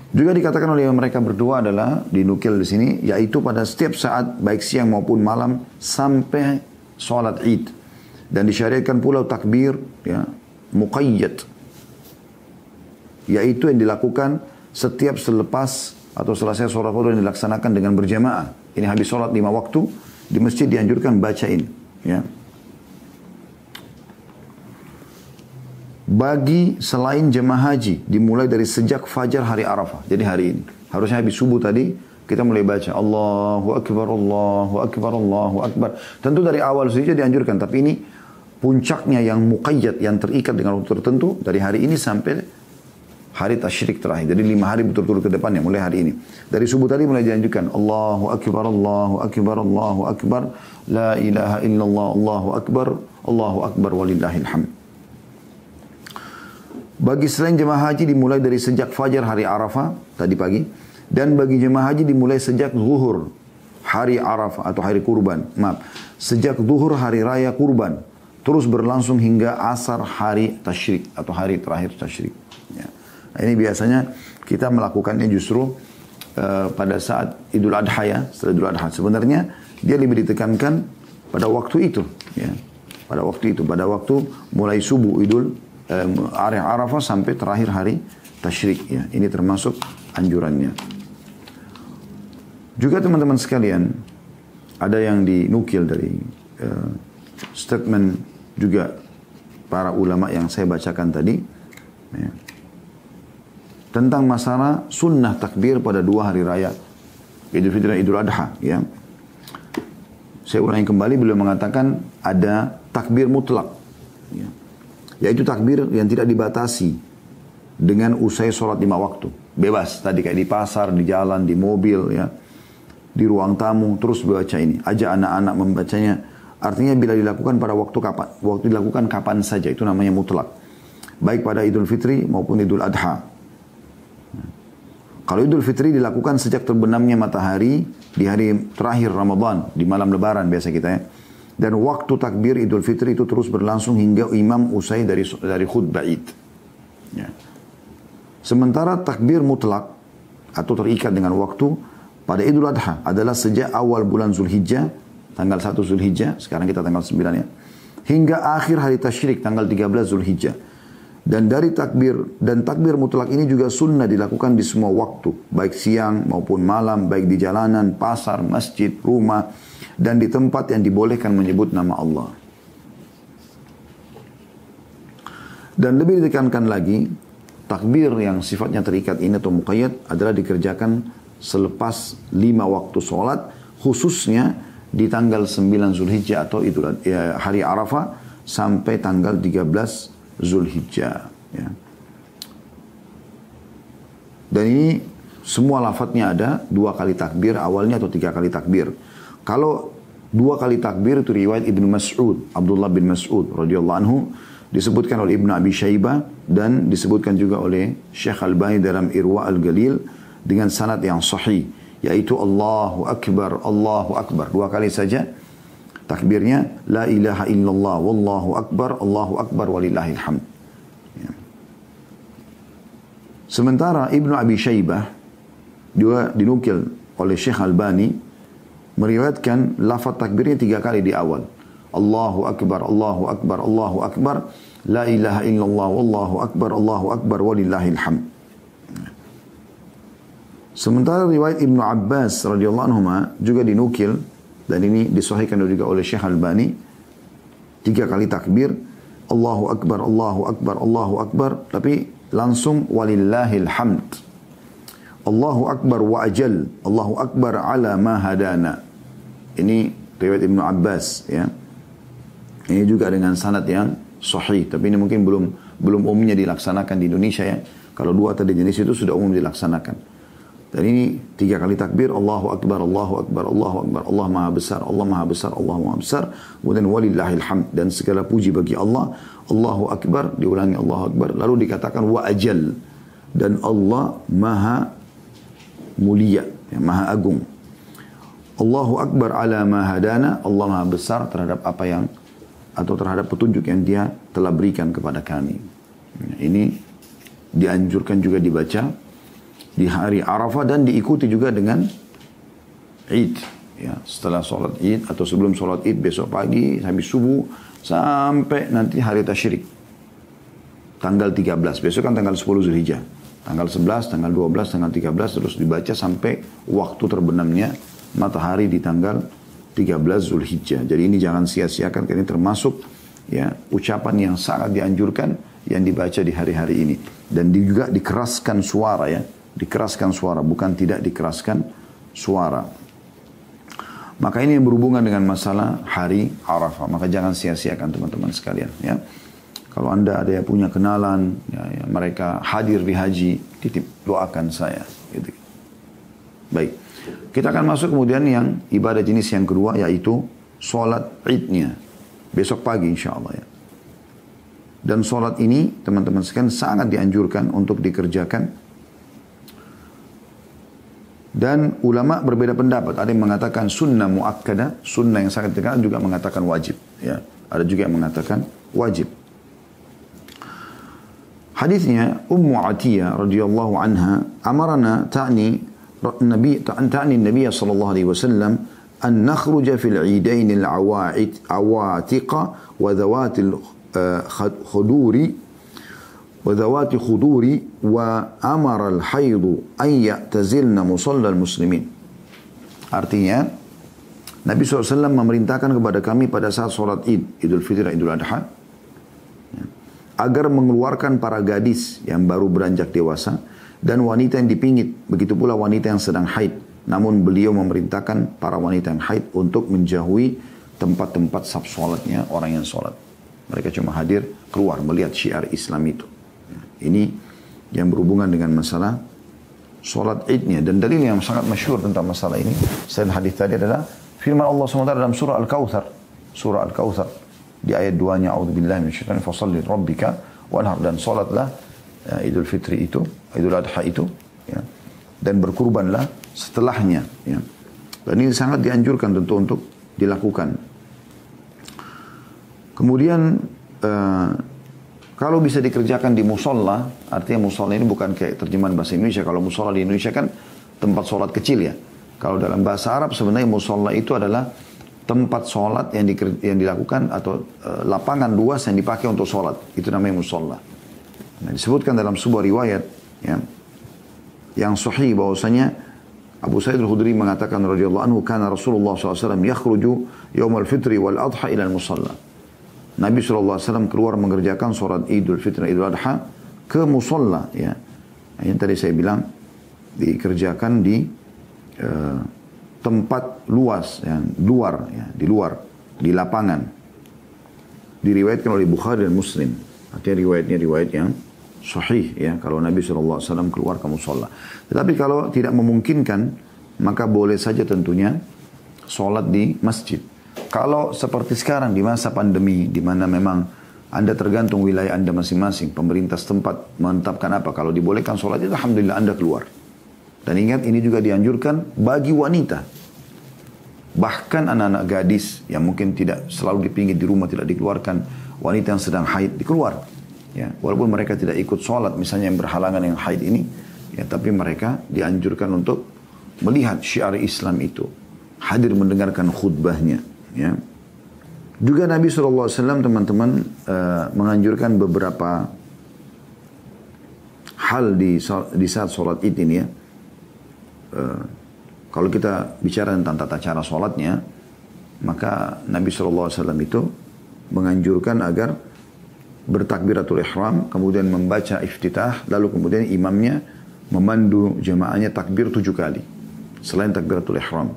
Juga dikatakan oleh mereka berdua adalah dinukil di sini, yaitu pada setiap saat baik siang maupun malam sampai sholat Id, dan disyariatkan pula takbir, ya, muqayyad, yaitu yang dilakukan setiap selepas atau selesai sholat fardu yang dilaksanakan dengan berjamaah. Ini habis sholat 5 waktu di masjid dianjurkan bacain, ya. Bagi selain jemaah haji dimulai dari sejak fajar hari Arafah. Jadi hari ini harusnya habis subuh tadi kita mulai baca Allahu Akbar, Allahu Akbar, Allahu Akbar. Tentu dari awal saja dianjurkan, tapi ini puncaknya yang muqayyad, yang terikat dengan waktu tertentu dari hari ini sampai hari tasyrik terakhir. Jadi 5 hari betul-betul ke depannya mulai hari ini. Dari subuh tadi mulai dianjurkan Allahu Akbar, Allahu Akbar, Allahu Akbar, la ilaha illallah, Allahu Akbar walillahil hamd. Bagi selain jemaah haji dimulai dari sejak fajar hari Arafah tadi pagi, dan bagi jemaah haji dimulai sejak zuhur hari Arafah atau hari kurban. Sejak zuhur hari raya kurban terus berlangsung hingga asar hari tasyrik atau hari terakhir tasyrik. Ya. Nah, ini biasanya kita melakukannya justru pada saat Idul Adha, ya, setelah Idul Adha. Sebenarnya dia lebih ditekankan pada waktu itu, ya. Pada waktu itu, pada waktu mulai subuh hari Arafah sampai terakhir hari tasyrik, ya. Ini termasuk anjurannya. Juga teman-teman sekalian, ada yang dinukil dari statement juga para ulama yang saya bacakan tadi, ya, tentang masalah sunnah takbir pada 2 hari raya Idul Fitri dan Idul Adha, ya. Saya ulangi kembali, beliau mengatakan ada takbir mutlak, ya, yaitu takbir yang tidak dibatasi dengan usai sholat 5 waktu. Bebas, tadi kayak di pasar, di jalan, di mobil, ya, di ruang tamu, terus baca ini. Ajak anak-anak membacanya. Artinya bila dilakukan pada waktu dilakukan kapan saja, itu namanya mutlak. Baik pada Idul Fitri maupun Idul Adha. Kalau Idul Fitri dilakukan sejak terbenamnya matahari di hari terakhir Ramadan, di malam Lebaran biasa kita, ya. Dan waktu takbir Idul Fitri itu terus berlangsung hingga imam usai dari khutbah Id. Ya. Sementara takbir mutlak atau terikat dengan waktu pada Idul Adha adalah sejak awal bulan Zulhijjah, tanggal 1 Zulhijjah, sekarang kita tanggal 9, ya, hingga akhir hari tasyrik tanggal 13 Zulhijjah. Dan dari takbir mutlak ini juga sunnah dilakukan di semua waktu, baik siang maupun malam, baik di jalanan, pasar, masjid, rumah, dan di tempat yang dibolehkan menyebut nama Allah. Dan lebih ditekankan lagi, takbir yang sifatnya terikat ini atau muqayyad adalah dikerjakan selepas 5 waktu sholat, khususnya di tanggal 9 Zulhijjah atau hari Arafah sampai tanggal 13 Zulhijjah. Ya. Dan ini semua lafadznya ada 2 kali takbir awalnya atau 3 kali takbir. Kalau 2 kali takbir itu riwayat Ibnu Mas'ud, Abdullah bin Mas'ud radhiyallahu anhu, disebutkan oleh Ibnu Abi Syaibah dan disebutkan juga oleh Syekh Albani dalam Irwa Al-Galil dengan sanad yang sahih, yaitu Allahu Akbar, Allahu Akbar. 2 kali saja takbirnya, la ilaha illallah, wallahu akbar, Allahu akbar, walillahil hamd. Ya. Sementara Ibnu Abi Syaibah juga dinukil oleh Syekh Albani meriwayatkan lafaz takbirnya 3 kali di awal. Allahu akbar, Allahu akbar, Allahu akbar, la ilaha illallah, wallahu akbar, walillahil hamd. Sementara riwayat Ibnu Abbas radhiyallahu anhu juga dinukil, dan ini disahihkan juga oleh Syekh Albani, 3 kali takbir, Allahu akbar, Allahu akbar, Allahu akbar, tapi langsung walillahil hamd. Allahu akbar wa ajal, Allahu akbar ala ma hadana. Ini riwayat Ibnu Abbas, ya. Ini juga dengan sanad yang sahih, tapi ini mungkin belum belum umumnya dilaksanakan di Indonesia ya. Kalau 2 tadi jenis itu sudah umum dilaksanakan. Dan ini 3 kali takbir, Allahu Akbar, Allahu Akbar, Allahu Akbar, Allah Maha Besar, Allah Maha Besar, Allah Maha Besar. Kemudian walillahil hamd, dan segala puji bagi Allah. Allahu Akbar, diulangi Allahu Akbar. Lalu dikatakan wa ajal, dan Allah Maha mulia, ya, Maha agung. Allahu Akbar ala ma hadana, Allah Maha Besar terhadap apa yang, atau terhadap petunjuk yang Dia telah berikan kepada kami. Ini dianjurkan juga dibaca di hari Arafah dan diikuti juga dengan Id. Ya, setelah sholat Id atau sebelum sholat Id besok pagi habis subuh sampai nanti hari tasyrik. Tanggal 13. Besok kan tanggal 10 Zulhijjah. Tanggal 11, tanggal 12, tanggal 13 terus dibaca sampai waktu terbenamnya matahari di tanggal 13 Zulhijjah. Jadi ini jangan sia-siakan karena ini termasuk ya ucapan yang sangat dianjurkan yang dibaca di hari-hari ini. Dan juga dikeraskan suara ya. Dikeraskan suara, bukan tidak dikeraskan suara. Maka ini yang berhubungan dengan masalah hari Arafah. Maka jangan sia-siakan teman-teman sekalian. Ya. Kalau Anda ada yang punya kenalan, ya, mereka hadir di haji, titip doakan saya. Gitu. Baik. Kita akan masuk kemudian yang ibadah jenis yang kedua, yaitu sholat Idnya. Besok pagi insya Allah ya. Dan sholat ini teman-teman sekalian sangat dianjurkan untuk dikerjakan. Dan ulama berbeda pendapat. Ada yang mengatakan sunnah muakkada, sunnah yang sangat terkenal, juga mengatakan wajib. Ya, ada juga yang mengatakan wajib. Hadisnya Ummu Atiyah radhiyallahu anha amarna ta'ni Nabi sallallahu alaihi wasallam an nakhruja fil 'idain al-awatiq wa dhawatil khuduri وذوات خدور وأمر الحيض أن يعتزلن مصلى المسلمين. Artinya Nabi SAW memerintahkan kepada kami pada saat sholat Id, Idul Fitri dan Idul Adha, agar mengeluarkan para gadis yang baru beranjak dewasa dan wanita yang dipingit, begitu pula wanita yang sedang haid. Namun beliau memerintahkan para wanita yang haid untuk menjauhi tempat-tempat saf sholatnya orang yang sholat. Mereka cuma hadir keluar melihat syiar Islam itu. Ini yang berhubungan dengan masalah sholat Idnya. Dan dalil yang sangat masyhur tentang masalah ini selain hadis tadi adalah firman Allah SWT dalam surah Al-Kautsar. Surah Al-Kautsar di ayat 2-nya a'udzubillahi minasyaitonir fasalli rabbika wanhar, dan sholatlah Idul Fitri itu, Idul Adha itu ya, dan berkurbanlah setelahnya ya. Dan ini sangat dianjurkan tentu untuk dilakukan. Kemudian kalau bisa dikerjakan di musola, artinya musola ini bukan kayak terjemahan bahasa Indonesia. Kalau musola di Indonesia kan tempat sholat kecil ya. Kalau dalam bahasa Arab sebenarnya musola itu adalah tempat sholat yang dilakukan atau lapangan luas yang dipakai untuk sholat. Itu namanya musola. Nah, disebutkan dalam sebuah riwayat ya, yang sahih bahwasanya Abu Sa'id al-Khudri mengatakan radhiyallahu anhu, kana Rasulullah SAW yakhruju yaumal fitri wal adha ila al-musalla. Nabi SAW keluar mengerjakan sholat Idul Fitri Idul Adha ke musola ya. Yang tadi saya bilang dikerjakan di tempat luas yang luar ya, di lapangan. Diriwayatkan oleh Bukhari dan Muslim. Artinya riwayatnya riwayat yang sahih ya, kalau Nabi SAW keluar ke musola. Tetapi kalau tidak memungkinkan, maka boleh saja tentunya sholat di masjid. Kalau seperti sekarang di masa pandemi, di mana memang Anda tergantung wilayah Anda masing-masing, pemerintah setempat menetapkan apa, kalau dibolehkan sholat itu alhamdulillah Anda keluar. Dan ingat ini juga dianjurkan bagi wanita. Bahkan anak-anak gadis yang mungkin tidak selalu dipinggit di rumah, tidak dikeluarkan, wanita yang sedang haid dikeluar. Ya, walaupun mereka tidak ikut sholat, misalnya yang berhalangan yang haid ini, ya, tapi mereka dianjurkan untuk melihat syiar Islam itu, hadir mendengarkan khutbahnya. Ya. Juga Nabi SAW teman-teman menganjurkan beberapa hal di saat sholat Id ini ya. Kalau kita bicara tentang tata cara sholatnya, maka Nabi SAW itu menganjurkan agar bertakbiratul ihram, kemudian membaca iftitah, lalu kemudian imamnya memandu jamaahnya takbir 7 kali selain takbiratul ihram.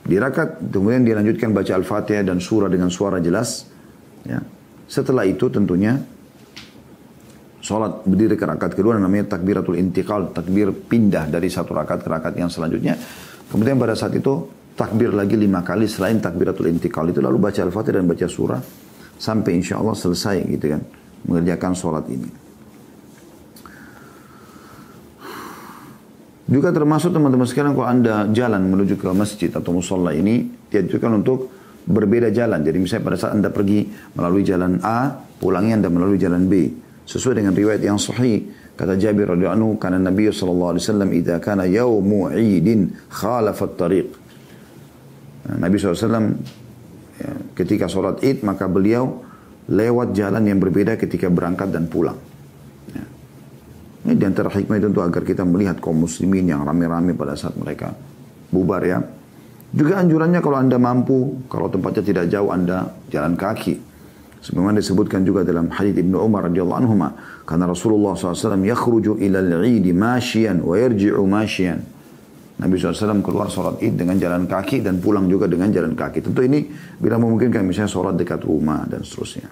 Di rakaat kemudian dilanjutkan baca Al-Fatihah dan surah dengan suara jelas ya. Setelah itu tentunya sholat berdiri ke rakaat kedua namanya takbiratul intiqal, takbir pindah dari satu rakaat ke rakaat yang selanjutnya. Kemudian pada saat itu takbir lagi 5 kali selain takbiratul intiqal itu, lalu baca Al-Fatihah dan baca surah sampai insya Allah selesai gitu kan mengerjakan sholat ini. Juga termasuk teman-teman sekalian kalau anda jalan menuju ke masjid atau musola ini dianjurkan untuk berbeda jalan. Jadi misalnya pada saat anda pergi melalui jalan A, pulangnya anda melalui jalan B. Sesuai dengan riwayat yang sahih, kata Jabir radhiyallahu anhu, karena Nabi sallallahu alaihi wasallam idza kana yaumu 'idin khalafa at-tariq. Nabi SAW ya, ketika sholat Id maka beliau lewat jalan yang berbeda ketika berangkat dan pulang. Ya. Ini di antara hikmah itu untuk agar kita melihat kaum muslimin yang rame-rame pada saat mereka bubar ya. Juga anjurannya kalau anda mampu, kalau tempatnya tidak jauh anda jalan kaki. Sebagaimana disebutkan juga dalam hadits Ibnu Umar radhiyallahu anhuma, karena Rasulullah SAW yakhruju ila al-'id mashiyan wa yarji'u mashiyan. Nabi SAW keluar sholat Id dengan jalan kaki dan pulang juga dengan jalan kaki. Tentu ini bila memungkinkan misalnya sholat dekat rumah dan seterusnya.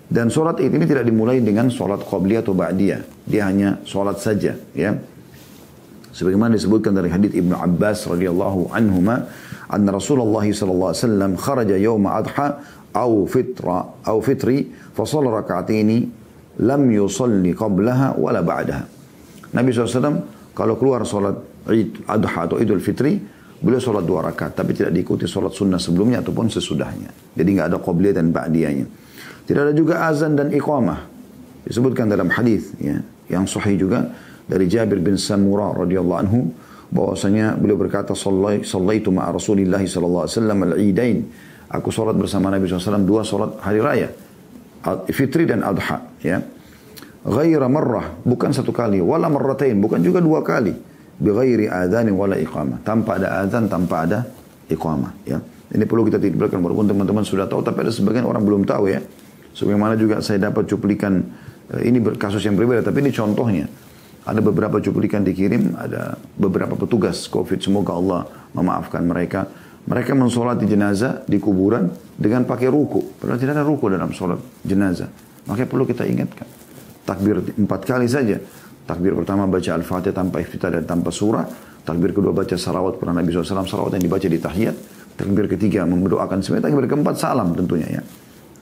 Dan sholat Id ini tidak dimulai dengan sholat qabliyah atau ba'diyah. Dia hanya sholat saja. Ya. Sebagaimana disebutkan dari hadits Ibnu Abbas radhiyallahu anhuma, anna Rasulullah SAW kharaja yawma adha au fitri fasalla raka'ataini lam yusalli qablaha wala ba'daha. Nabi SAW kalau keluar sholat Id Adha atau Idul Fitri, beliau sholat 2 rakaat, tapi tidak diikuti sholat sunnah sebelumnya ataupun sesudahnya. Jadi nggak ada qabliyah dan ba'diyahnya. Tidak ada juga azan dan iqamah. Disebutkan dalam hadis ya, yang sahih juga dari Jabir bin Samurah radhiyallahu anhu, bahwasanya beliau berkata, "Shallaitu ma'a Rasulillah sallallahu alaihi wasallam al-Idain." Aku sholat bersama Nabi SAW 2 sholat hari raya, Fitri dan Adha. Ya. Ghaira marrah, bukan 1 kali, wala marratain, bukan juga 2 kali. Bighairi adhan wala iqamah, tanpa ada azan, tanpa ada iqamah ya. Ini perlu kita titipkan walaupun teman-teman sudah tahu, tapi ada sebagian orang belum tahu ya. Sebagaimana juga saya dapat cuplikan ini kasus yang berbeda, tapi ini contohnya. Ada beberapa cuplikan dikirim, ada beberapa petugas Covid, semoga Allah memaafkan mereka. Mereka mensolati jenazah di kuburan dengan pakai ruku, padahal tidak ada ruku dalam solat jenazah. Makanya perlu kita ingatkan, takbir 4 kali saja. Takbir pertama baca Al-Fatihah tanpa iftitah dan tanpa surah. Takbir kedua baca salawat kepada Nabi SAW, salawat yang dibaca di tahiyat. Takbir ketiga mendoakan semuanya. Takbir keempat salam tentunya ya.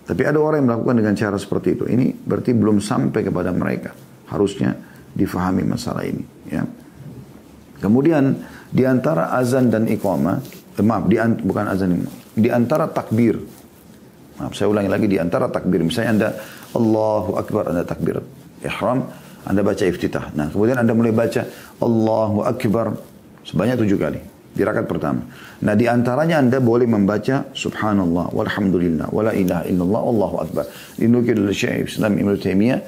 Tapi ada orang yang melakukan dengan cara seperti itu. Ini berarti belum sampai kepada mereka. Harusnya difahami masalah ini ya. Kemudian di antara azan dan iqamah, bukan azan ini, di antara takbir. Maaf, saya ulangi lagi, di antara takbir. Misalnya anda Allahu Akbar, anda takbir ihram, anda baca iftitah. Nah, kemudian anda mulai baca Allahu Akbar sebanyak 7 kali di rakaat pertama. Nah, di antaranya anda boleh membaca Subhanallah, walhamdulillah, wala ilaha illallah, Allahu Akbar. Dinukil oleh Syekh Islam Ibnu Taimiyah,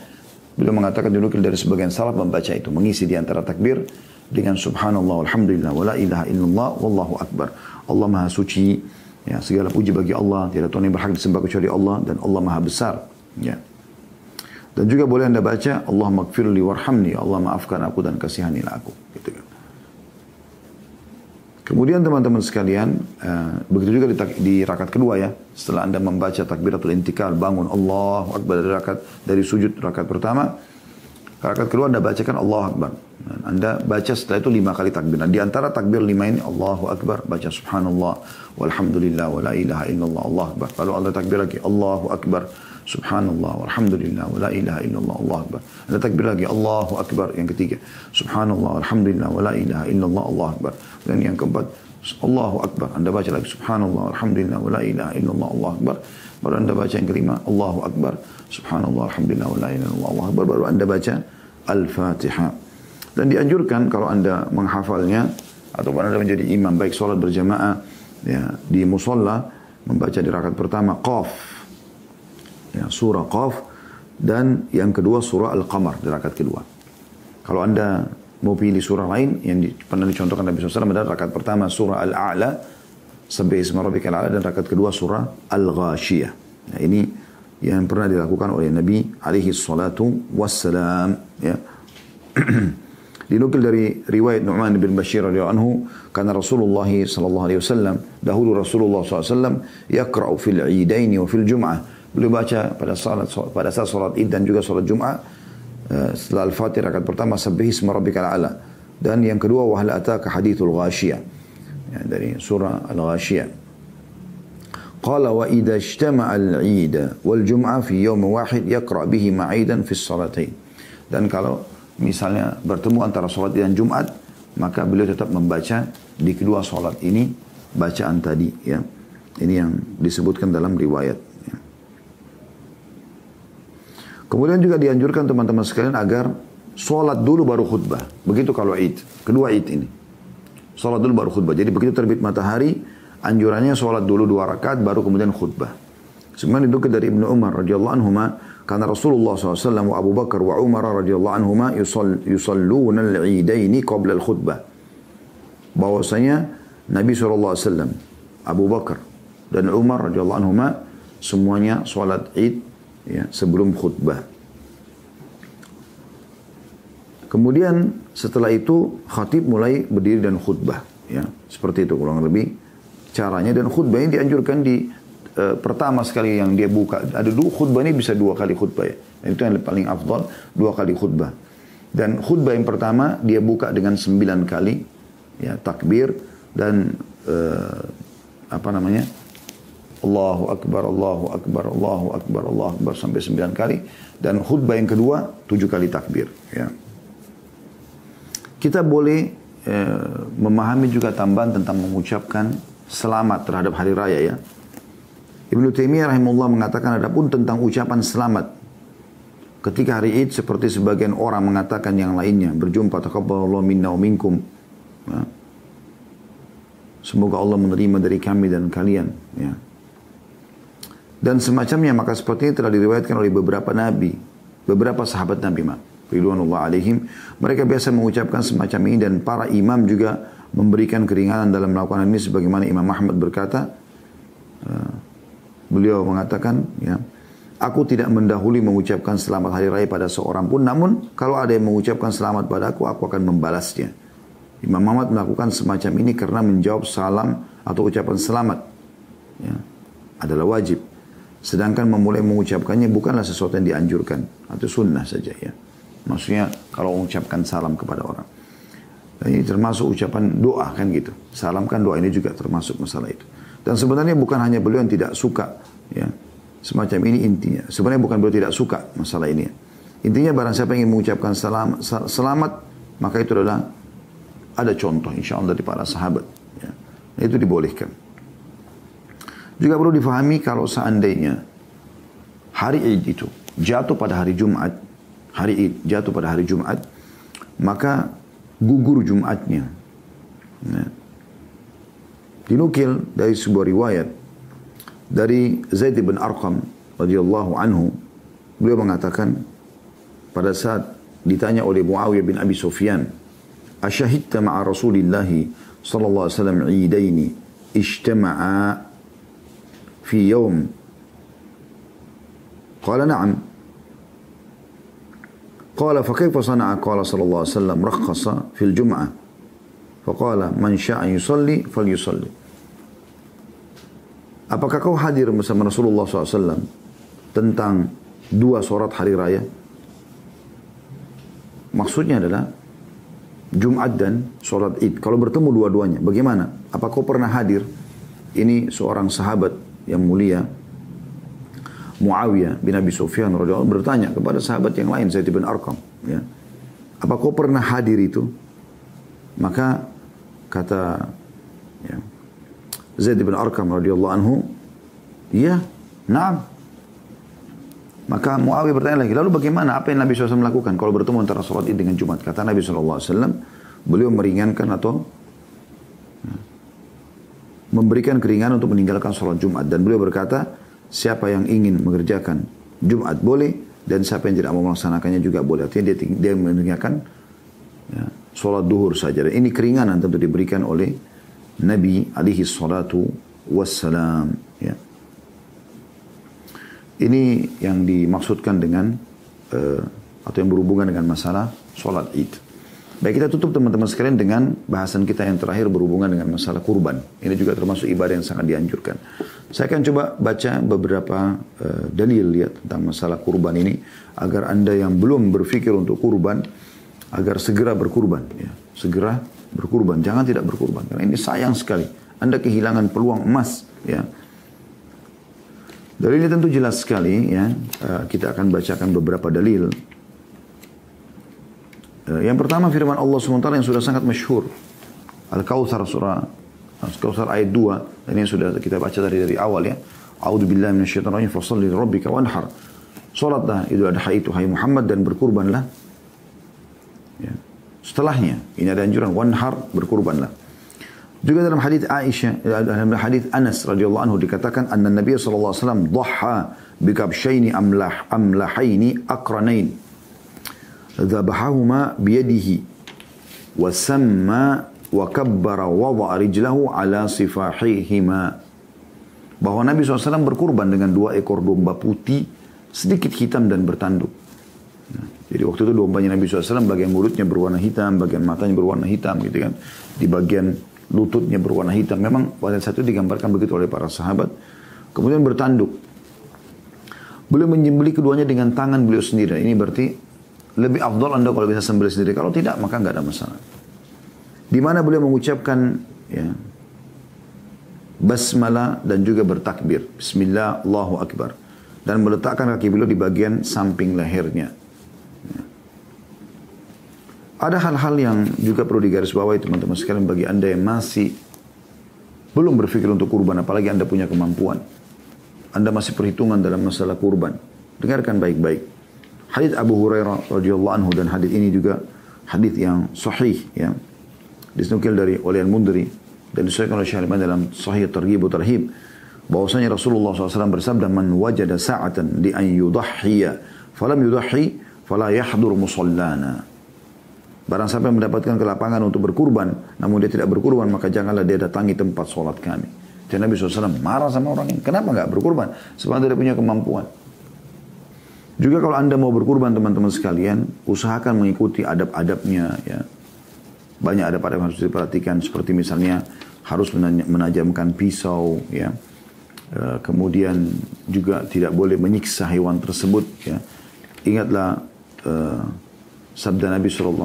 beliau mengatakan dinukil dari sebagian salaf membaca itu, mengisi di antara takbir dengan Subhanallah, walhamdulillah, wala ilaha illallah, wallahu Akbar. Allah Maha Suci, ya, segala puji bagi Allah, tidak Tuhan yang berhak disembah kecuali Allah, dan Allah Maha Besar. Ya. Dan juga boleh anda baca Allah maghfirli warhamni, Allah maafkan aku dan kasihanilah aku. Gitu kan. Kemudian teman-teman sekalian, begitu juga di rakaat kedua ya. Setelah anda membaca takbiratul intikal, bangun Allahu Akbar dari sujud rakaat pertama, rakaat kedua anda bacakan Allahu Akbar. Dan anda baca setelah itu 5 kali takbir. Nah, di antara takbir 5 ini Allahu Akbar, baca Subhanallah, walhamdulillah, wala ilaha illallah, Allahu Akbar. Lalu anda takbir lagi Allahu Akbar, Subhanallah, walhamdulillah, wala ilaha illallah, Allahu Akbar. Anda takbir lagi Allahu Akbar yang ketiga, Subhanallah, walhamdulillah, wala ilaha illallah, Allahu Akbar. Dan yang keempat Allahu Akbar, anda baca lagi Subhanallah, walhamdulillah, wala ilaha illallah, Allahu Akbar. Baru anda baca yang kelima Allahu Akbar, Subhanallah, alhamdulillah, wala ilaha illallah, Allahu Akbar. Baru anda baca Al-Fatihah. Dan dianjurkan kalau anda menghafalnya ataupun anda menjadi imam baik sholat berjamaah ya, di musola, membaca di rakaat pertama Qaf, ya, surah Qaf, dan yang kedua surah Al-Qamar di rakaat kedua. Kalau anda mau pilih surah lain yang pernah dicontohkan Nabi SAW adalah rakaat pertama surah Al-A'la, Sabbi isma rabbikal a'la, dan rakaat kedua surah Al-Ghashiyah. Nah, ini yang pernah dilakukan oleh Nabi alaihi salatu wassalam ya. Dinukil dari riwayat Nu'man bin Bashir radhiyallahu anhu, karena Rasulullah sallallahu alaihi wasallam, dahulu Rasulullah sallallahu alaihi wasallam yaqra'u fil 'idain wa fil jum'ah Beliau baca pada saat salat Id dan juga salat Jumat setelah Al-Fatihah rakaat pertama Sabbihisma rabbikal a'la, dan yang kedua wa hal ataka hadithul ghashiyah, ya, dari surah Al-Ghashiyah. Qala wa idza ijtama'a al-'id wal jum'ah fi yawm wahid yaqra' bihi ma'idan fi as-salatain. Dan kalau misalnya bertemu antara salat dan Jumat, maka beliau tetap membaca di kedua salat ini bacaan tadi, ya. Ini yang disebutkan dalam riwayat. Ya. Kemudian juga dianjurkan teman-teman sekalian agar sholat dulu baru khutbah. Begitu kalau Id, kedua Id ini. Sholat dulu baru khutbah. Jadi begitu terbit matahari, anjurannya sholat dulu 2 rakaat baru kemudian khutbah. Sebenarnya itu dari Ibnu Umar radhiyallahu anhuma, karena Rasulullah SAW wa Abu Bakar wa Umar radhiyallahu anhuma yusalluna al-'idaini qabla al-khutbah. Bahwasanya Nabi SAW, Abu Bakar dan Umar radhiyallahu anhuma semuanya sholat Id, ya, sebelum khutbah. Kemudian setelah itu khatib mulai berdiri dan khutbah, ya, seperti itu kurang lebih caranya. Dan khutbah ini dianjurkan di pertama sekali yang dia buka. Ada khutbah ini bisa 2 kali khutbah, ya. Itu yang paling afdal, 2 kali khutbah. Dan khutbah yang pertama dia buka dengan 9 kali, ya, takbir dan Allahu Akbar, Allahu Akbar, Allahu Akbar, Allahu Akbar sampai 9 kali. Dan khutbah yang kedua 7 kali takbir, ya. Kita boleh memahami juga tambahan tentang mengucapkan selamat terhadap hari raya, ya. Ibnu Taimiyah rahimahullah mengatakan adapun tentang ucapan selamat ketika hari Id seperti sebagian orang mengatakan yang lainnya, berjumpa taqabbalallahu minna wa minkum, ya. Semoga Allah menerima dari kami dan kalian, ya. Dan semacamnya, maka seperti ini telah diriwayatkan oleh beberapa nabi, beberapa sahabat Nabi ridwanullah alaihim. Mereka biasa mengucapkan semacam ini, dan para imam juga memberikan keringanan dalam melakukan ini, sebagaimana Imam Ahmad berkata, beliau mengatakan, ya, aku tidak mendahului mengucapkan selamat hari raya pada seorang pun, namun kalau ada yang mengucapkan selamat pada aku akan membalasnya. Imam Ahmad melakukan semacam ini karena menjawab salam atau ucapan selamat, ya, adalah wajib. Sedangkan memulai mengucapkannya bukanlah sesuatu yang dianjurkan atau sunnah saja, ya. Maksudnya kalau mengucapkan salam kepada orang. Dan ini termasuk ucapan doa, kan gitu. Salam kan doa, ini juga termasuk masalah itu. Dan sebenarnya bukan hanya beliau yang tidak suka, ya. Semacam ini intinya. Sebenarnya bukan beliau tidak suka masalah ini, ya. Intinya barang siapa ingin mengucapkan selamat, maka itu adalah ada contoh insya Allah dari para sahabat, ya. Itu dibolehkan. Juga perlu difahami kalau seandainya hari Id itu jatuh pada hari Jumat, hari Id jatuh pada hari Jumat, maka gugur Jumatnya. Ya. Dinukil dari sebuah riwayat dari Zaid bin Arqam radhiyallahu anhu, beliau mengatakan pada saat ditanya oleh Muawiyah bin Abi Sufyan, "Asyahidta ma'a Rasulillah sallallahu alaihi wasallam 'idaini ijtama'a fi yawm?" Qala na'am. Qala fa kayfa sana'a? Qala sallallahu alaihi wasallam rakhasa fil jum'ah. Faqala man syaa yusalli falyusalli. Apakah kau hadir bersama Rasulullah SAW tentang 2 sholat hari raya? Maksudnya adalah Jumat dan sholat Id. Kalau bertemu dua-duanya, bagaimana? Apa kau pernah hadir? Ini seorang sahabat yang mulia, Muawiyah bin Abi Sufyan radhiyallahu anhu, bertanya kepada sahabat yang lain, Zaid bin Arqam, ya. Apa kau pernah hadir itu? Maka kata, ya, Zaid bin Arqam radhiyallahu anhu, ya, na'am. Maka Muawiyah bertanya lagi, lalu bagaimana, apa yang Nabi SAW lakukan kalau bertemu antara sholat Id dengan Jumat? Kata Nabi SAW, beliau meringankan atau, ya, memberikan keringanan untuk meninggalkan sholat Jumat. Dan beliau berkata, siapa yang ingin mengerjakan Jumat boleh, dan siapa yang tidak mau melaksanakannya juga boleh. Artinya dia meninggalkan, ya, sholat duhur saja. Dan ini keringanan tentu diberikan oleh Nabi alaihi salatu wassalam, ya. Ini yang dimaksudkan dengan atau yang berhubungan dengan masalah sholat Id. Baik, kita tutup teman-teman sekalian dengan bahasan kita yang terakhir berhubungan dengan masalah kurban. Ini juga termasuk ibadah yang sangat dianjurkan. Saya akan coba baca beberapa dalil lihat tentang masalah kurban ini, agar Anda yang belum berpikir untuk kurban, agar segera berkurban. Ya. Segera berkurban, jangan tidak berkurban. Karena ini sayang sekali. Anda kehilangan peluang emas. Ya. Dalil ini tentu jelas sekali. Ya. Kita akan bacakan beberapa dalil. Yang pertama firman Allah SWT yang sudah sangat masyhur. Al-Kautsar surah Al-Kautsar ayat 2. Dan ini sudah kita baca dari awal ya. A'udzubillahi minasyaitonir rajim fasholli lirabbika wanhar. Salatlah Idul Adha itu hai Muhammad dan berkurbanlah. Ya. Setelahnya ini ada anjuran wanhar, berkurbanlah. Juga dalam hadis Aisyah, dalam hadis Anas radhiyallahu anhu dikatakan anna Nabi sallallahu alaihi wasallam dhaha bikabshaini amlahaini aqranain. Dhabahahuma biyadihi wa samma wa kabbara wa wada'a rijlahu ala sifahihima. Bahwa Nabi SAW berkurban dengan 2 ekor domba putih sedikit hitam dan bertanduk. Nah, jadi waktu itu dombanya Nabi SAW bagian mulutnya berwarna hitam, bagian matanya berwarna hitam gitu kan. Di bagian lututnya berwarna hitam. Memang pada saat itu digambarkan begitu oleh para sahabat. Kemudian bertanduk. Beliau menyembelih keduanya dengan tangan beliau sendiri. Ini berarti lebih afdal Anda kalau bisa sembelih sendiri. Kalau tidak, maka nggak ada masalah. Di mana beliau mengucapkan ya, basmalah dan juga bertakbir. Bismillah, Allahu Akbar. Dan meletakkan kaki beliau di bagian samping lehernya. Ya. Ada hal-hal yang juga perlu digarisbawahi teman-teman sekalian bagi Anda yang masih belum berpikir untuk kurban. Apalagi Anda punya kemampuan. Anda masih perhitungan dalam masalah kurban. Dengarkan baik-baik. Hadits Abu Hurairah radhiyallahu anhu dan hadits ini juga hadits yang sahih ya. Disnukil dari oleh Al-Mundhiri dan disahihkan oleh Syekh Al-Albani dalam Sahih Targhib wa Tarhib bahwasanya Rasulullah SAW bersabda man wajada sa'atan li an yudahhiya falam yudahhi fala yahdur musallana. Barang siapa yang mendapatkan kelapangan untuk berkurban namun dia tidak berkurban maka janganlah dia datangi tempat solat kami. Dan Nabi SAW marah sama orang ini. Kenapa enggak berkurban? Sebab dia punya kemampuan. Juga kalau Anda mau berkurban teman-teman sekalian, usahakan mengikuti adab-adabnya ya. Banyak adab-adab yang harus diperhatikan seperti misalnya harus menajamkan pisau ya. Kemudian juga tidak boleh menyiksa hewan tersebut ya. Ingatlah sabda Nabi SAW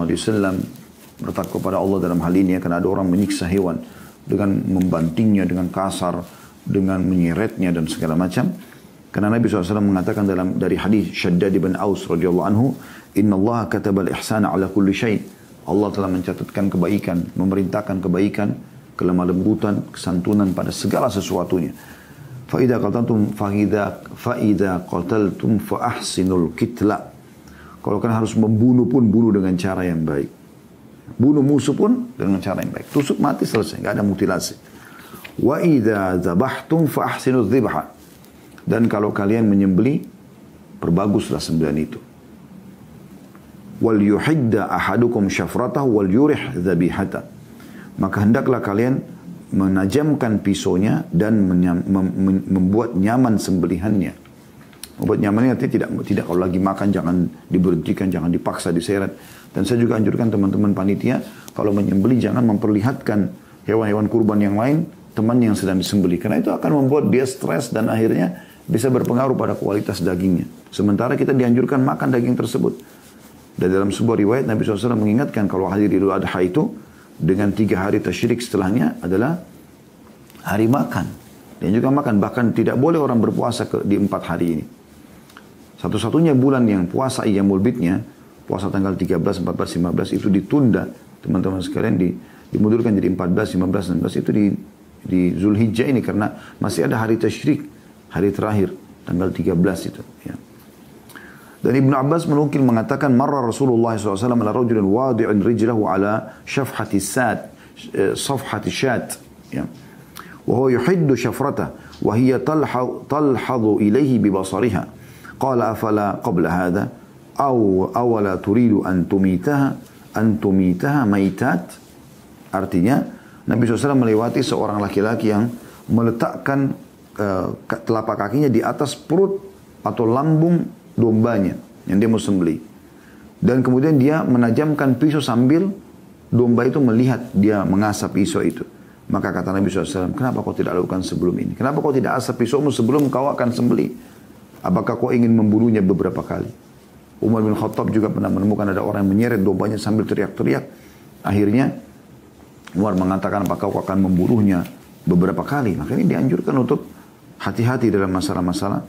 bertakwa kepada Allah dalam hal ini ya, karena ada orang menyiksa hewan dengan membantingnya dengan kasar, dengan menyeretnya dan segala macam. Karena Nabi SAW mengatakan dari hadis Shaddad bin Aus radhiyallahu anhu, Inna Allah katabal ihsana ala kulli syai. Allah telah mencatatkan kebaikan, memerintahkan kebaikan, kelemah lembutan, kesantunan pada segala sesuatunya. Fa'idha qataltum fa ahsinul kitla. Kalau kalian harus membunuh pun bunuh dengan cara yang baik. Bunuh musuh pun dengan cara yang baik. Tusuk mati selesai, enggak ada mutilasi. Wa idza dzabhtum fa ahsinuz dzibha. Dan kalau kalian menyembelih, perbaguslah sembelihan itu. Wal yuhidda ahadukum syafratahu wal yurih dzabihata. Maka hendaklah kalian menajamkan pisaunya dan membuat nyaman sembelihannya. Membuat nyamannya artinya tidak kalau lagi makan jangan diberhentikan, jangan dipaksa diseret. Dan saya juga anjurkan teman-teman panitia kalau menyembelih jangan memperlihatkan hewan-hewan kurban yang lain teman yang sedang disembelih. Karena itu akan membuat dia stres dan akhirnya bisa berpengaruh pada kualitas dagingnya. Sementara kita dianjurkan makan daging tersebut. Dan dalam sebuah riwayat Nabi SAW mengingatkan kalau hari Idul Adha itu dengan 3 hari tasyrik setelahnya adalah hari makan. Dan juga makan. Bahkan tidak boleh orang berpuasa di 4 hari ini. Satu-satunya bulan yang puasa Ayyamul Bidnya, puasa tanggal 13, 14, 15 itu ditunda. Teman-teman sekalian dimundurkan jadi 14, 15, 16 itu di Zulhijjah ini karena masih ada hari tasyrik. Hari terakhir, tanggal 13 itu. Ya. Dan Ibnu Abbas menukil mengatakan, Marra Rasulullah SAW ala rajulin wadi'un rijlahu ala safhati syat. Ya. Wahuwa yuhiddu syafratah, wahiyya talhadhu ilaihi bibasariha. Qala afala qabla hadha, awala turidu an tumitaha maitat. Artinya, Nabi SAW melewati seorang laki-laki yang meletakkan telapak kakinya di atas perut atau lambung dombanya yang dia mau sembelih. Dan kemudian dia menajamkan pisau sambil domba itu melihat dia mengasap pisau itu. Maka kata Nabi SAW, kenapa kau tidak lakukan sebelum ini? Kenapa kau tidak asap pisaumu sebelum kau akan sembelih? Apakah kau ingin membunuhnya beberapa kali? Umar bin Khattab juga pernah menemukan ada orang yang menyeret dombanya sambil teriak-teriak. Akhirnya Umar mengatakan, apakah kau akan membunuhnya beberapa kali? Maka ini dianjurkan untuk hati-hati dalam masalah-masalah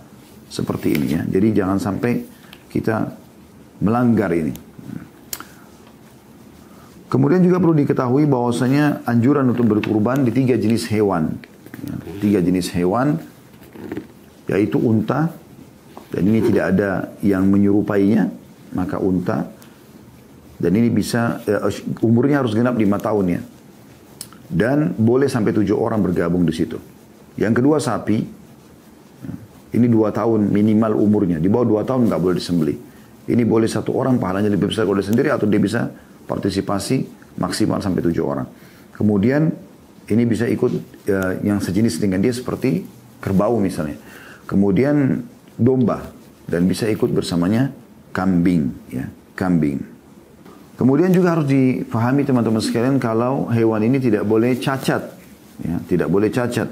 seperti ini ya. Jadi jangan sampai kita melanggar ini. Kemudian juga perlu diketahui bahwasanya anjuran untuk berkurban di 3 jenis hewan. Ya, 3 jenis hewan, yaitu unta, dan ini tidak ada yang menyerupainya, maka unta. Dan ini bisa, umurnya harus genap 5 tahun ya. Dan boleh sampai 7 orang bergabung di situ. Yang kedua sapi, ini 2 tahun minimal umurnya. Di bawah 2 tahun nggak boleh disembelih. Ini boleh 1 orang, pahalanya lebih besar kalau dia sendiri, atau dia bisa partisipasi maksimal sampai 7 orang. Kemudian ini bisa ikut yang sejenis dengan dia seperti kerbau misalnya. Kemudian domba, dan bisa ikut bersamanya kambing ya, kambing. Kemudian juga harus difahami teman-teman sekalian kalau hewan ini tidak boleh cacat ya, tidak boleh cacat.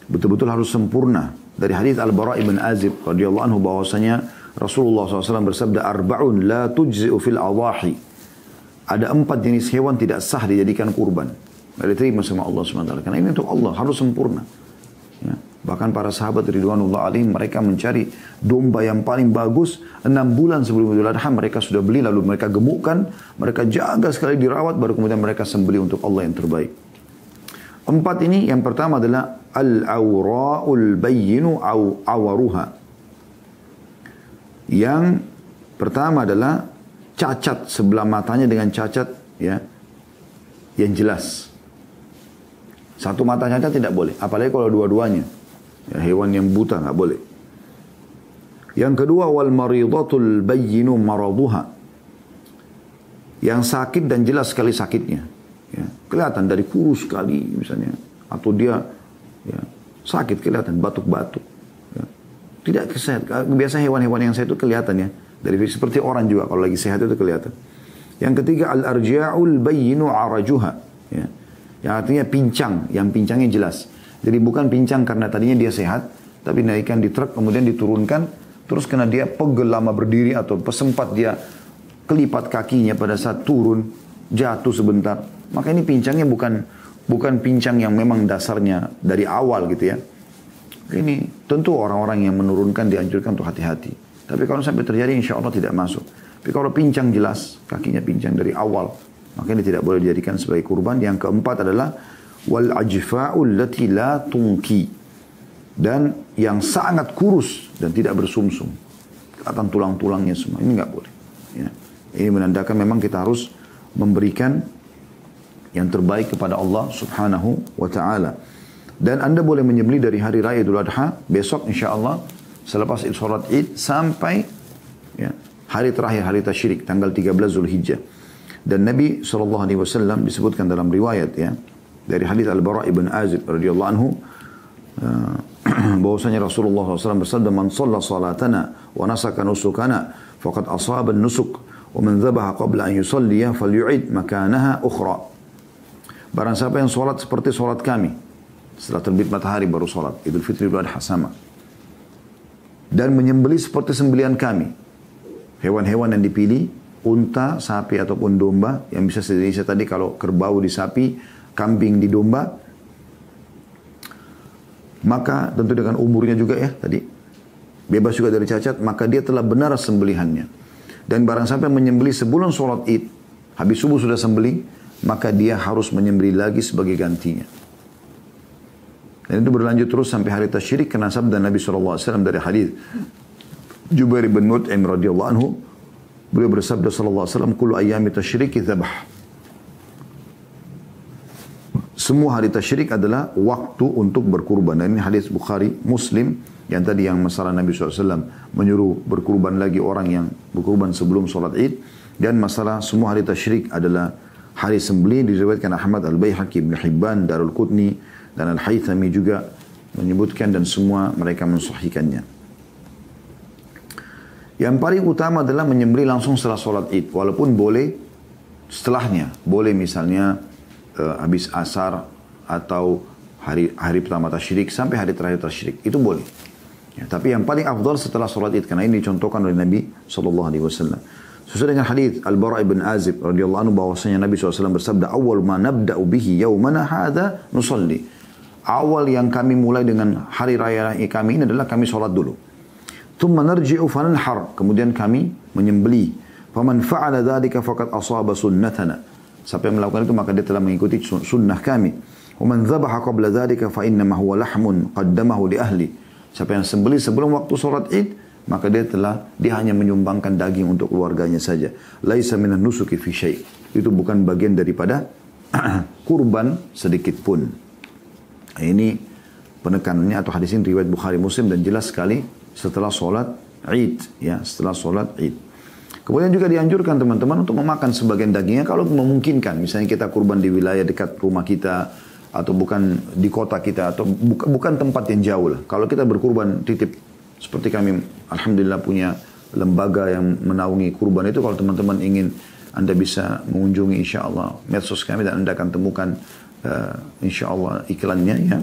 Betul-betul harus sempurna. Dari hadis Al-Bara' ibn Azib radhiyallahu anhu bahwasanya Rasulullah SAW bersabda, arba'un la tujzi'u fil awahi. Ada 4 jenis hewan tidak sah dijadikan kurban. Tidak diterima sama Allah SWT. Karena ini untuk Allah, harus sempurna. Ya. Bahkan para sahabat ridwanullah alaihim, mereka mencari domba yang paling bagus. 6 bulan sebelum Idul Adha mereka sudah beli, lalu mereka gemukkan, mereka jaga sekali dirawat, baru kemudian mereka sembelih untuk Allah yang terbaik. 4 ini, yang pertama adalah al-awra'ul bayyinu awaruha. Yang pertama adalah cacat sebelah matanya dengan cacat ya yang jelas. Satu mata cacat tidak boleh, apalagi kalau dua-duanya. Ya, hewan yang buta nggak boleh. Yang kedua, wal maridatul bayyinu maraduha. Yang sakit dan jelas sekali sakitnya. Ya, kelihatan dari kurus sekali misalnya, atau dia ya, sakit kelihatan batuk-batuk. Ya. Tidak sehat. Biasa hewan-hewan yang sehat itu kelihatan ya. Dari seperti orang juga kalau lagi sehat itu kelihatan. Yang ketiga, al-arja'ul bayyinu arajuha. Ya. Yang artinya pincang, yang pincangnya jelas. Jadi bukan pincang karena tadinya dia sehat, tapi naikkan di truk kemudian diturunkan, terus karena dia pegel lama berdiri atau sempat dia kelipat kakinya pada saat turun, jatuh sebentar. Maka ini pincangnya bukan pincang yang memang dasarnya dari awal gitu ya. Ini tentu orang-orang yang menurunkan dianjurkan untuk hati-hati. Tapi kalau sampai terjadi insya Allah tidak masuk. Tapi kalau pincang jelas, kakinya pincang dari awal, maka ini tidak boleh dijadikan sebagai kurban. Yang keempat adalah wal ajfa'ul lati la tunki. Dan yang sangat kurus dan tidak bersumsum. Kelihatan tulang-tulangnya semua. Ini nggak boleh. Ya. Ini menandakan memang kita harus memberikan yang terbaik kepada Allah subhanahu wa ta'ala. Dan Anda boleh menyembelih dari hari raya Idul Adha besok insya Allah. Selepas sholat Id sampai ya, hari terakhir, hari tasyrik, tanggal 13 Zulhijjah. Dan Nabi SAW disebutkan dalam riwayat ya, dari hadis Al-Bara' ibn Azib radhiyallahu anhu, bahwasanya Rasulullah SAW bersabda, man shalla salatana wa nasaka nusukana faqad asaba an-nusuk wa man dhabaha qabla an yusalliya falyu'id makanaha ukhra. Barang siapa yang sholat seperti sholat kami, setelah terbit matahari baru sholat, Idul Fitri Idul Adha sama, dan menyembelih seperti sembelihan kami. Hewan-hewan yang dipilih, unta, sapi ataupun domba, yang bisa sejenis tadi kalau kerbau di sapi, kambing di domba. Maka tentu dengan umurnya juga ya tadi, bebas juga dari cacat, maka dia telah benar sembelihannya. Dan barang sampai menyembelih sebelum sholat Id, habis subuh sudah sembelih, maka dia harus menyembelih lagi sebagai gantinya. Dan itu berlanjut terus sampai hari tasyrik karena sabda Nabi SAW dari hadis Jubair bin Mut'im radhiyallahu anhu, beliau bersabda SAW, kullu ayyami tasyriki dzabh. Semua hari tasyrik adalah waktu untuk berkurban. Dan ini hadis Bukhari, Muslim, yang tadi yang masalah Nabi SAW menyuruh berkurban lagi orang yang berkurban sebelum sholat Id. Dan masalah semua hari tasyrik adalah hari sembelih, diriwayatkan Ahmad, Al-Baihaqi, Ibn Hibban, Darul Qutni, dan Al-Haythami juga menyebutkan, dan semua mereka mensahihkannya. Yang paling utama adalah menyembelih langsung setelah sholat id. Walaupun boleh setelahnya. Boleh misalnya habis asar atau hari pertama tasyrik sampai hari terakhir tasyrik. Itu boleh. Ya, tapi yang paling afdal setelah sholat id. Karena ini dicontohkan oleh Nabi SAW. Sesuai dengan hadis Al-Bara' ibn Azib radhiyallahu anhu bahwasanya Nabi SAW bersabda, "Awwal ma nabda'u bihi yaumana hadza nusalli." Awal yang kami mulai dengan hari raya kami ini adalah kami sholat dulu. Thumma narji'u fananhar. Kemudian kami menyembelih. Faman fa'ala dzalika faqad asaba sunnatana. Siapa yang melakukan itu maka dia telah mengikuti sunnah kami. Wa man dzabaha qabla dzalika fa innama huwa lahmun qaddamahu li ahli. Siapa yang sembelih sebelum waktu sholat id, maka dia hanya menyumbangkan daging untuk keluarganya saja. Laisa minan nusuki fi syai'. Itu bukan bagian daripada kurban sedikit pun. Ini penekanannya atau hadis ini riwayat Bukhari Muslim dan jelas sekali setelah sholat id, ya, setelah sholat id. Kemudian juga dianjurkan teman-teman untuk memakan sebagian dagingnya kalau memungkinkan. Misalnya kita kurban di wilayah dekat rumah kita atau bukan di kota kita atau bukan tempat yang jauh lah. Kalau kita berkurban titip seperti kami, alhamdulillah punya lembaga yang menaungi kurban itu. Kalau teman-teman ingin, Anda bisa mengunjungi insya Allah medsos kami dan Anda akan temukan insya Allah iklannya, ya.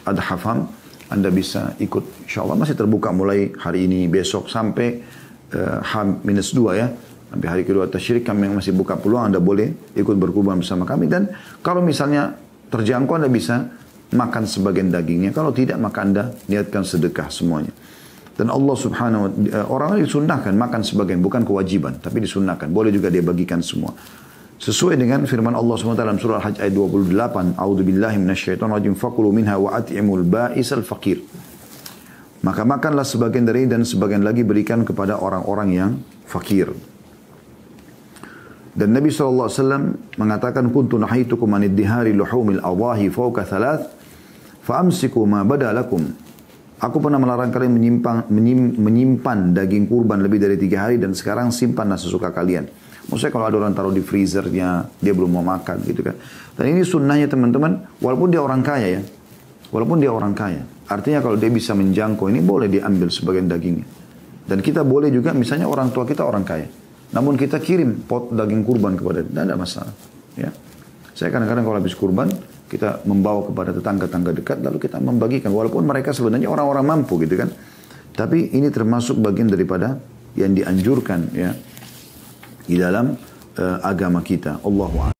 Ada hafam, Anda bisa ikut insya Allah, masih terbuka mulai hari ini, besok sampai H-2 ya. Sampai hari kedua tasyrik kami masih buka peluang, Anda boleh ikut berkurban bersama kami. Dan kalau misalnya terjangkau, Anda bisa makan sebagian dagingnya. Kalau tidak, maka Anda niatkan sedekah semuanya. Dan Allah subhanahu wa ta'ala, orang disunnahkan makan sebagian, bukan kewajiban, tapi disunnahkan. Boleh juga dia bagikan semua. Sesuai dengan firman Allah SWT dalam surah Al-Hajj ayat 28. A'udzubillahi minasyaitonirrajim. Fakulu minha wa at'imul ba'isal faqir. Maka makanlah sebagian dari dan sebagian lagi berikan kepada orang-orang yang fakir. Dan Nabi SAW mengatakan, kuntu nahaytukum anid dihari luhumil awahi fawqa thalath fa'amsiku ma bada lakum. Aku pernah melarang kalian menyimpan daging kurban lebih dari 3 hari dan sekarang simpanlah sesuka kalian. Maksudnya kalau ada orang taruh di freezernya, dia belum mau makan gitu kan. Dan ini sunnahnya teman-teman, walaupun dia orang kaya ya. Walaupun dia orang kaya. Artinya kalau dia bisa menjangkau ini, boleh diambil sebagian dagingnya. Dan kita boleh juga, misalnya orang tua kita orang kaya. Namun kita kirim pot daging kurban kepada dia, tidak ada masalah. Ya. Saya kadang-kadang kalau habis kurban, kita membawa kepada tetangga-tetangga dekat, lalu kita membagikan. Walaupun mereka sebenarnya orang-orang mampu gitu kan. Tapi ini termasuk bagian daripada yang dianjurkan ya di dalam agama kita. Allahu a'lam.